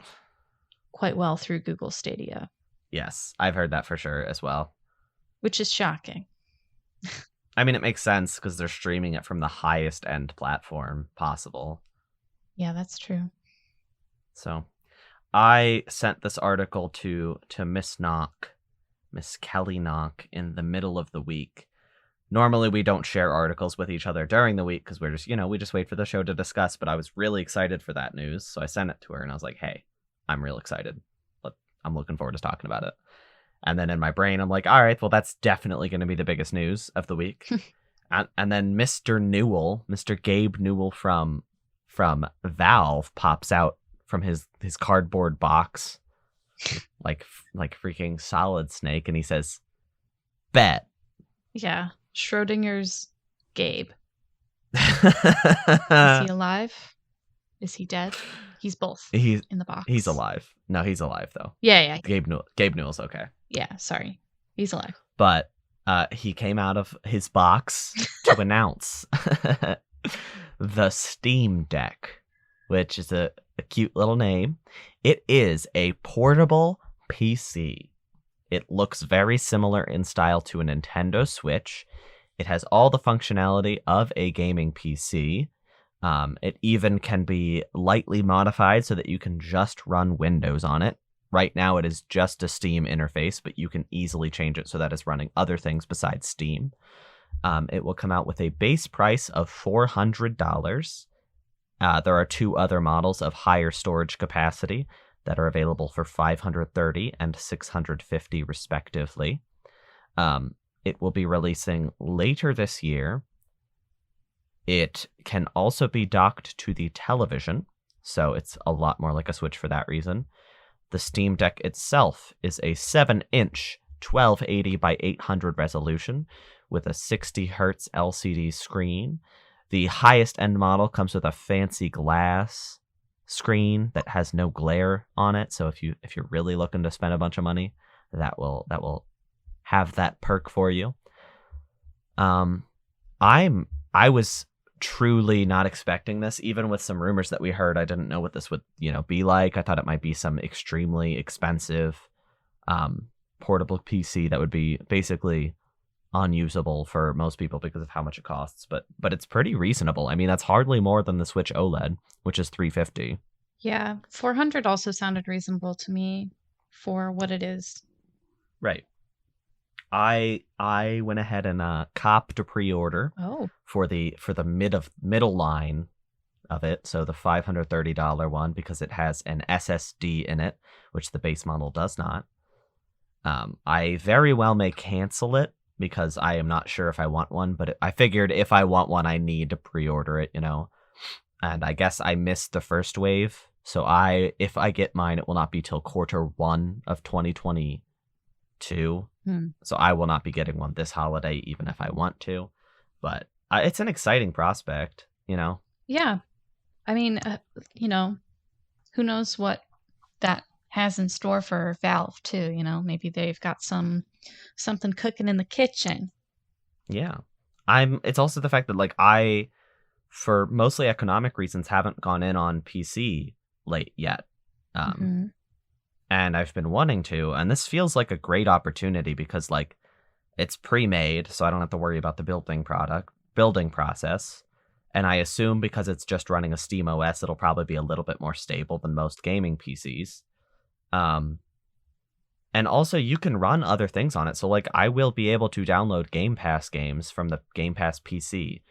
quite well through Google Stadia. Yes, I've heard that for sure as well. Which is shocking. I mean, it makes sense because they're streaming it from the highest end platform possible. Yeah, that's true. So I sent this article to Miss Kelly Knock, in the middle of the week. Normally we don't share articles with each other during the week because we're just, we just wait for the show to discuss. But I was really excited for that news. So I sent it to her and I was like, hey, I'm real excited. I'm looking forward to talking about it. And then in my brain, I'm like, all right, well, that's definitely going to be the biggest news of the week. and then Mr. Gabe Newell from Valve pops out from his cardboard box, like freaking Solid Snake, and he says, bet. Yeah, Schrodinger's Gabe. Is he alive? Is he dead? He's both. He's in the box. He's alive. No, he's alive though. Yeah. Gabe Newell's okay. Yeah, sorry. He's alive. But he came out of his box to announce the Steam Deck, which is a cute little name. It is a portable PC. It looks very similar in style to a Nintendo Switch. It has all the functionality of a gaming PC. It even can be lightly modified so that you can just run Windows on it. Right now it is just a Steam interface, but you can easily change it so that it's running other things besides Steam. It will come out with a base price of $400. There are two other models of higher storage capacity that are available for $530 and $650 respectively. It will be releasing later this year. It can also be docked to the television, so it's a lot more like a Switch for that reason. The Steam Deck itself is a 7-inch 1280 by 800 resolution with a 60 hertz LCD screen. The highest end model comes with a fancy glass screen that has no glare on it, so if you're really looking to spend a bunch of money, that will have that perk for you. I was truly not expecting this. Even with some rumors that we heard, I didn't know what this would be like. I thought it might be some extremely expensive portable PC that would be basically unusable for most people because of how much it costs, but it's pretty reasonable. I mean, that's hardly more than the Switch OLED, which is $350. Yeah, 400 also sounded reasonable to me for what it is. Right. I went ahead and copped a pre-order Oh, for the middle line of it, so the $530 one, because it has an SSD in it, which the base model does not. I very well may cancel it because I am not sure if I want one, but I figured if I want one, I need to pre-order it, And I guess I missed the first wave, so if I get mine, it will not be till Q1 of 2022. So I will not be getting one this holiday, even if I want to. But it's an exciting prospect, yeah. I mean, who knows what that has in store for Valve too, maybe they've got something cooking in the kitchen. Yeah. It's also the fact that I, for mostly economic reasons, haven't gone in on PC late yet. And I've been wanting to, and this feels like a great opportunity because it's pre-made, so I don't have to worry about the building process. And I assume because it's just running a Steam OS, it'll probably be a little bit more stable than most gaming PCs. And also you can run other things on it. So I will be able to download Game Pass games from the Game Pass PC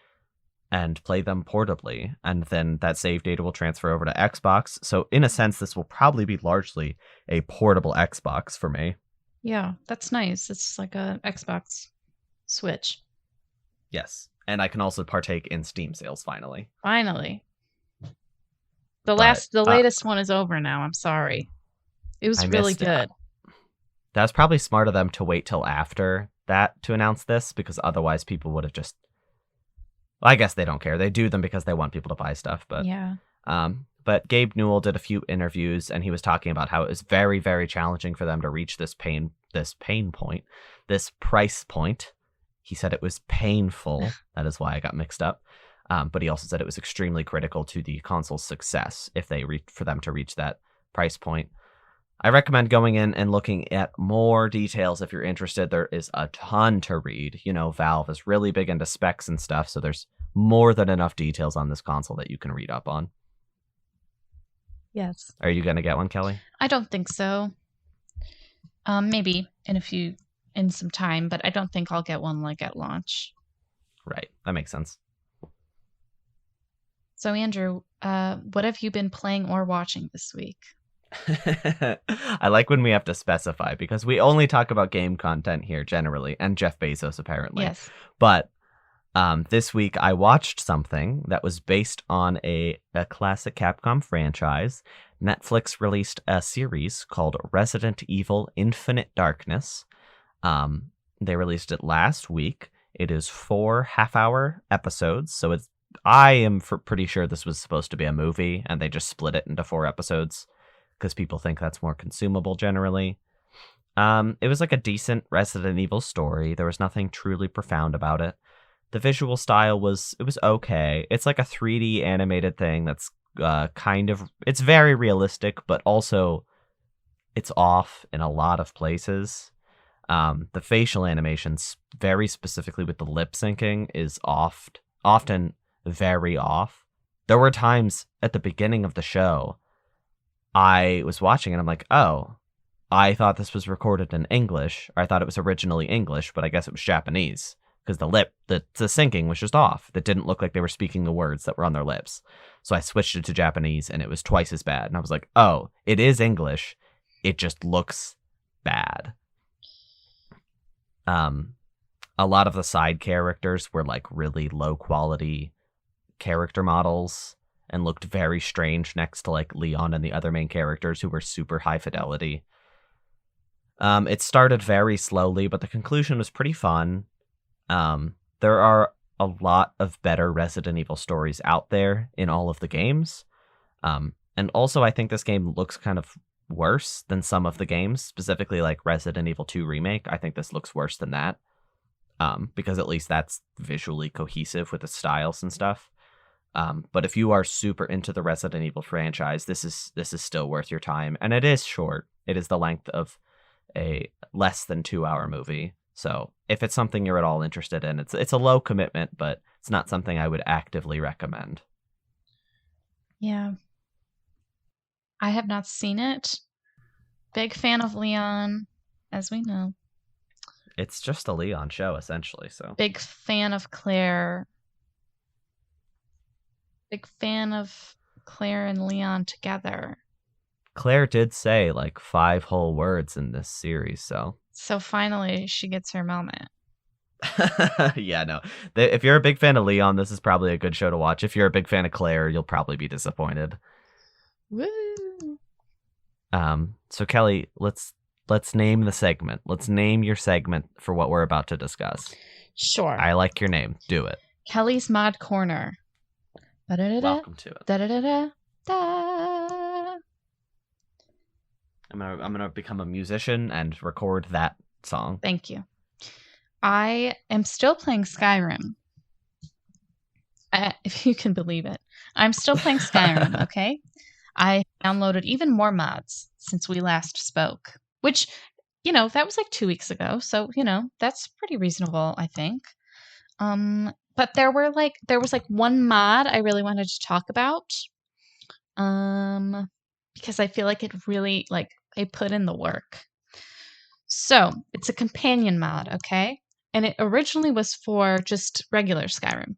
and play them portably. And then that save data will transfer over to Xbox. So in a sense, this will probably be largely a portable Xbox for me. Yeah, that's nice. It's like a Xbox Switch. Yes. And I can also partake in Steam sales finally. Finally. The latest one is over now. I'm sorry. It was really good. That was probably smart of them to wait till after that to announce this, because otherwise people would have just... Well, I guess they don't care. They do them because they want people to buy stuff. But yeah. But Gabe Newell did a few interviews, and he was talking about how it was very, very challenging for them to reach this price point. He said it was painful. That is why I got mixed up. But he also said it was extremely critical to the console's success for them to reach that price point. I recommend going in and looking at more details if you're interested. There is a ton to read. Valve is really big into specs and stuff, so there's more than enough details on this console that you can read up on. Yes. Are you going to get one, Kelly? I don't think so. Maybe in some time, but I don't think I'll get one at launch. Right. That makes sense. So, Andrew, what have you been playing or watching this week? I like when we have to specify, because we only talk about game content here generally, and Jeff Bezos apparently. Yes. But this week I watched something that was based on a classic Capcom franchise. Netflix released a series called Resident Evil Infinite Darkness. They released it last week. It is 4 half-hour episodes, so I am pretty sure this was supposed to be a movie, and they just split it into 4 episodes because people think that's more consumable generally. It was a decent Resident Evil story. There was nothing truly profound about it. The visual style was okay. It's like a 3D animated thing that's it's very realistic, but also it's off in a lot of places. The facial animations, very specifically with the lip syncing, is often very off. There were times at the beginning of the show I was watching and I'm like, oh, I thought this was recorded in English, or I thought it was originally English, but I guess it was Japanese, because the syncing was just off. That didn't look like they were speaking the words that were on their lips. So I switched it to Japanese and it was twice as bad. And I was like, oh, it is English. It just looks bad. A lot of the side characters were really low quality character models and looked very strange next to like Leon and the other main characters who were super high fidelity. It started very slowly, but the conclusion was pretty fun. There are a lot of better Resident Evil stories out there in all of the games. And also, I think this game looks kind of worse than some of the games, specifically like Resident Evil 2 Remake. I think this looks worse than that, because at least that's visually cohesive with the styles and stuff. But if you are super into the Resident Evil franchise, this is still worth your time, and it is short. It is the length of a less than 2-hour movie. So if it's something you're at all interested in, it's a low commitment, but it's not something I would actively recommend. Yeah. I have not seen it. Big fan of Leon, as we know. It's just a Leon show, essentially. So Big fan of Claire. Big fan of Claire and Leon together. Claire did say like 5 whole words in this series, so finally she gets her moment. yeah, no. If you're a big fan of Leon, this is probably a good show to watch. If you're a big fan of Claire, you'll probably be disappointed. Woo! So Kelly, let's name the segment. Let's name your segment for what we're about to discuss. Sure. I like your name. Do it. Kelly's Mod Corner. Welcome to it. Da-da-da-da-da. I'm gonna become a musician and record that song. Thank you. I am still playing Skyrim. If you can believe it. I'm still playing Skyrim, okay? I downloaded even more mods since we last spoke, which, that was like 2 weeks ago. So, that's pretty reasonable, I think. But there was one mod I really wanted to talk about. Because I feel like it really, I put in the work. So, it's a companion mod, okay? And it originally was for just regular Skyrim.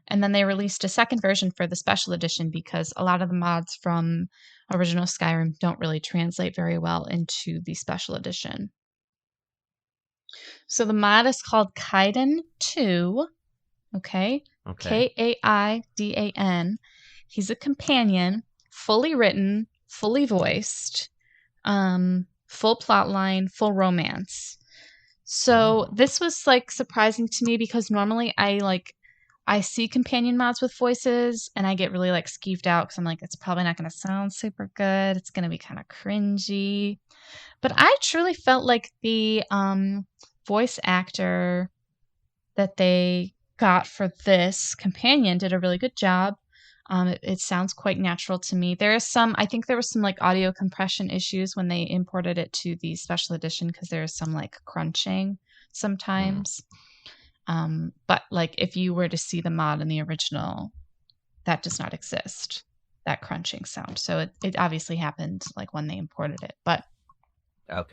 And then they released a second version for the special edition because a lot of the mods from original Skyrim don't really translate very well into the special edition. So the mod is called Kaidan 2, okay? Kaidan. He's a companion, fully written, fully voiced, full plot line, full romance. So this was surprising to me because normally I see companion mods with voices and I get really skeeved out because I'm like, it's probably not going to sound super good. It's going to be kind of cringy. But I truly felt like the voice actor that they got for this companion did a really good job. It sounds quite natural to me. I think there was some audio compression issues when they imported it to the special edition because there is some crunching sometimes. But if you were to see the mod in the original, that does not exist, that crunching sound. So it obviously happened when they imported it. But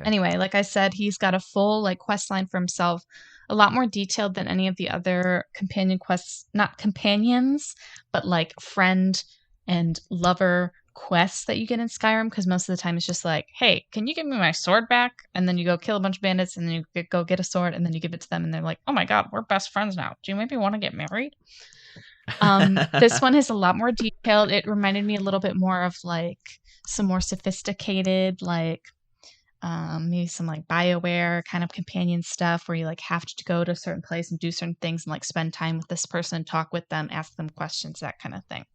anyway, like I said, he's got a full quest line for himself, a lot more detailed than any of the other companion quests, not companions, but friend and lover quests that you get in Skyrim, because most of the time it's just hey, can you give me my sword back? And then you go kill a bunch of bandits and then you go get a sword and then you give it to them and they're like, oh my god, we're best friends now. Do you maybe want to get married? This one is a lot more detailed. It reminded me a little bit more of some more sophisticated maybe some BioWare kind of companion stuff where you have to go to a certain place and do certain things and spend time with this person, talk with them, ask them questions, that kind of thing.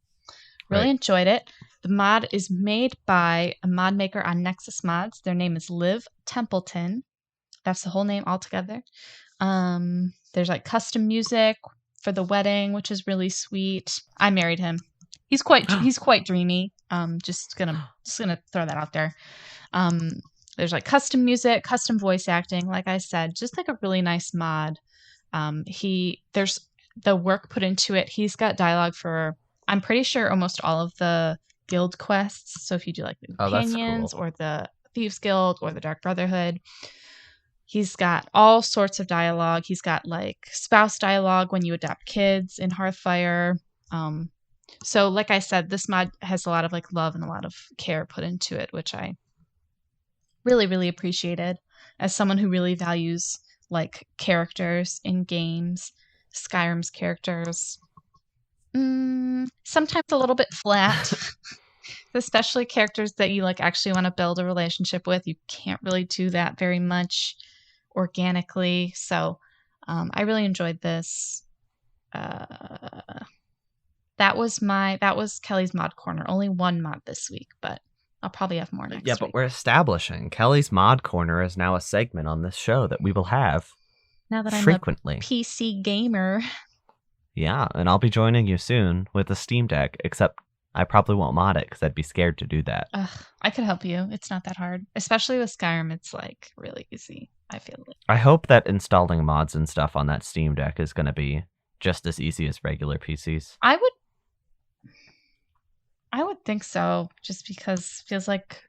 Really enjoyed it. The mod is made by a mod maker on Nexus Mods. Their name is Liv Templeton. That's the whole name altogether. There's custom music for the wedding, which is really sweet. I married him. He's quite dreamy. Just gonna throw that out there. There's custom music, custom voice acting. Like I said, just a really nice mod. There's the work put into it. He's got dialogue for, I'm pretty sure, almost all of the guild quests. So if you do the companions or the Thieves Guild or the Dark Brotherhood, he's got all sorts of dialogue. He's got spouse dialogue when you adopt kids in Hearthfire. So like I said, this mod has a lot of love and a lot of care put into it, which I really, really appreciated as someone who really values characters in games, Skyrim's characters. Sometimes a little bit flat. Especially characters that you like actually want to build a relationship with. You can't really do that very much organically. So I really enjoyed this. That was Kelly's mod corner. Only one mod this week, but I'll probably have more next Yeah, week. but we're establishing Kelly's Mod Corner is now a segment on this show that we will have Now that I'm frequently. a PC gamer. Yeah, and I'll be joining you soon with a Steam Deck, except I probably won't mod it because I'd be scared to do that. I could help you. It's not that hard. Especially with Skyrim, it's like really easy, I feel like. I hope that installing mods and stuff on that Steam Deck is going to be just as easy as regular PCs. I would think so, just because it feels like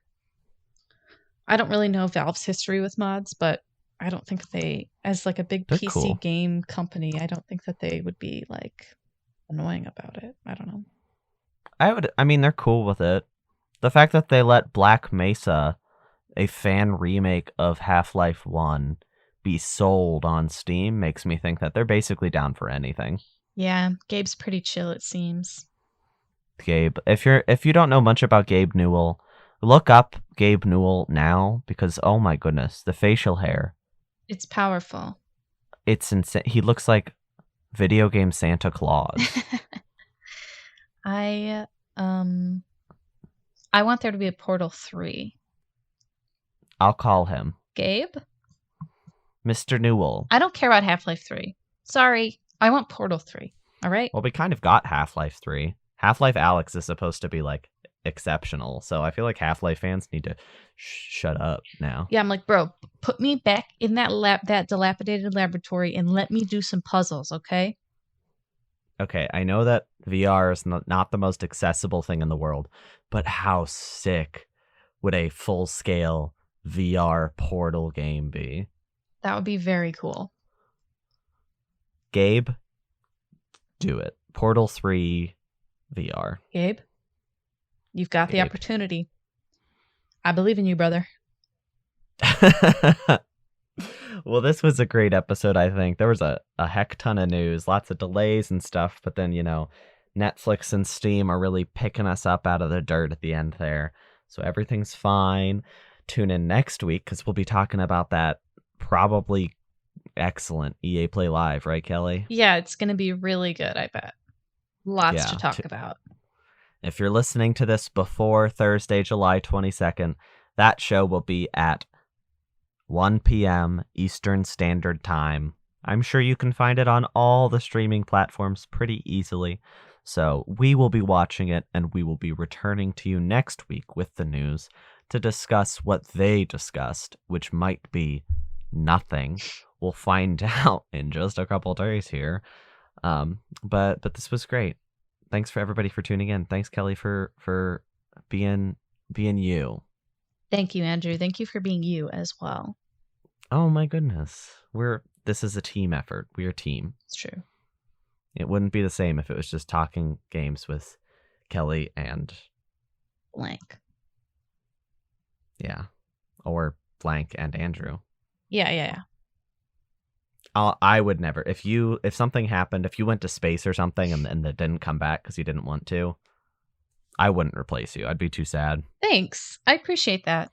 I don't really know Valve's history with mods, but I don't think they, as like a big They're PC cool. game company, I don't think that they would be like annoying about it. I don't know. I mean, they're cool with it. The fact that they let Black Mesa, a fan remake of Half-Life 1, be sold on Steam makes me think that they're basically down for anything. Yeah, Gabe's pretty chill, it seems. Gabe, if you don't know much about Gabe Newell, look up Gabe Newell now because oh my goodness, the facial hair. It's powerful. It's insane. He looks like video game Santa Claus. I want there to be a Portal 3. I'll call him Gabe? Mr. Newell. I don't care about Half-Life 3. Sorry. I want Portal 3. All right? Well, we kind of got Half-Life 3. Half-Life Alyx is supposed to be like exceptional, so I feel like Half-Life fans need to shut up now. Yeah, I'm like, bro, put me back in that dilapidated laboratory and let me do some puzzles, okay? Okay, I know that VR is not the most accessible thing in the world, but how sick would a full-scale VR Portal game be? That would be very cool. Gabe, do it. Portal 3 VR. Gabe, you've got the Gabe. opportunity. I believe in you, brother. Well, this was a great episode, I think. There was a heck ton of news, lots of delays and stuff, but then, Netflix and Steam are really picking us up out of the dirt at the end there. So everything's fine. Tune in next week because we'll be talking about that probably excellent EA Play Live, right, Kelly? Yeah, it's going to be really good, I bet. Lots to talk about. If you're listening to this before Thursday, July 22nd, that show will be at 1 p.m. Eastern Standard Time. I'm sure you can find it on all the streaming platforms pretty easily. So we will be watching it, and we will be returning to you next week with the news to discuss what they discussed, which might be nothing. We'll find out in just a couple days here. But this was great. Thanks for everybody for tuning in. Thanks, Kelly, for being you. Thank you, Andrew. Thank you for being you as well. Oh my goodness. This is a team effort. We're a team. It's true. It wouldn't be the same if it was just talking games with Kelly and Blank. Yeah. Or Blank and Andrew. Yeah. I would never. If something happened, if you went to space or something and it didn't come back because you didn't want to, I wouldn't replace you. I'd be too sad. Thanks. I appreciate that.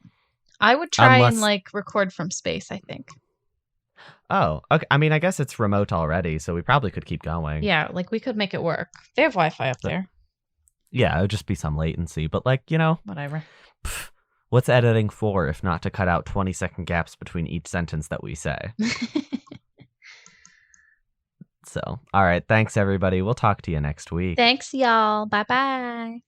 I would try and record from space, I think. Oh, okay. I mean, I guess it's remote already, so we probably could keep going. Yeah, we could make it work. They have Wi-Fi up there. Yeah, it would just be some latency, but whatever. What's editing for if not to cut out 20-second gaps between each sentence that we say? So, all right. Thanks, everybody. We'll talk to you next week. Thanks, y'all. Bye-bye.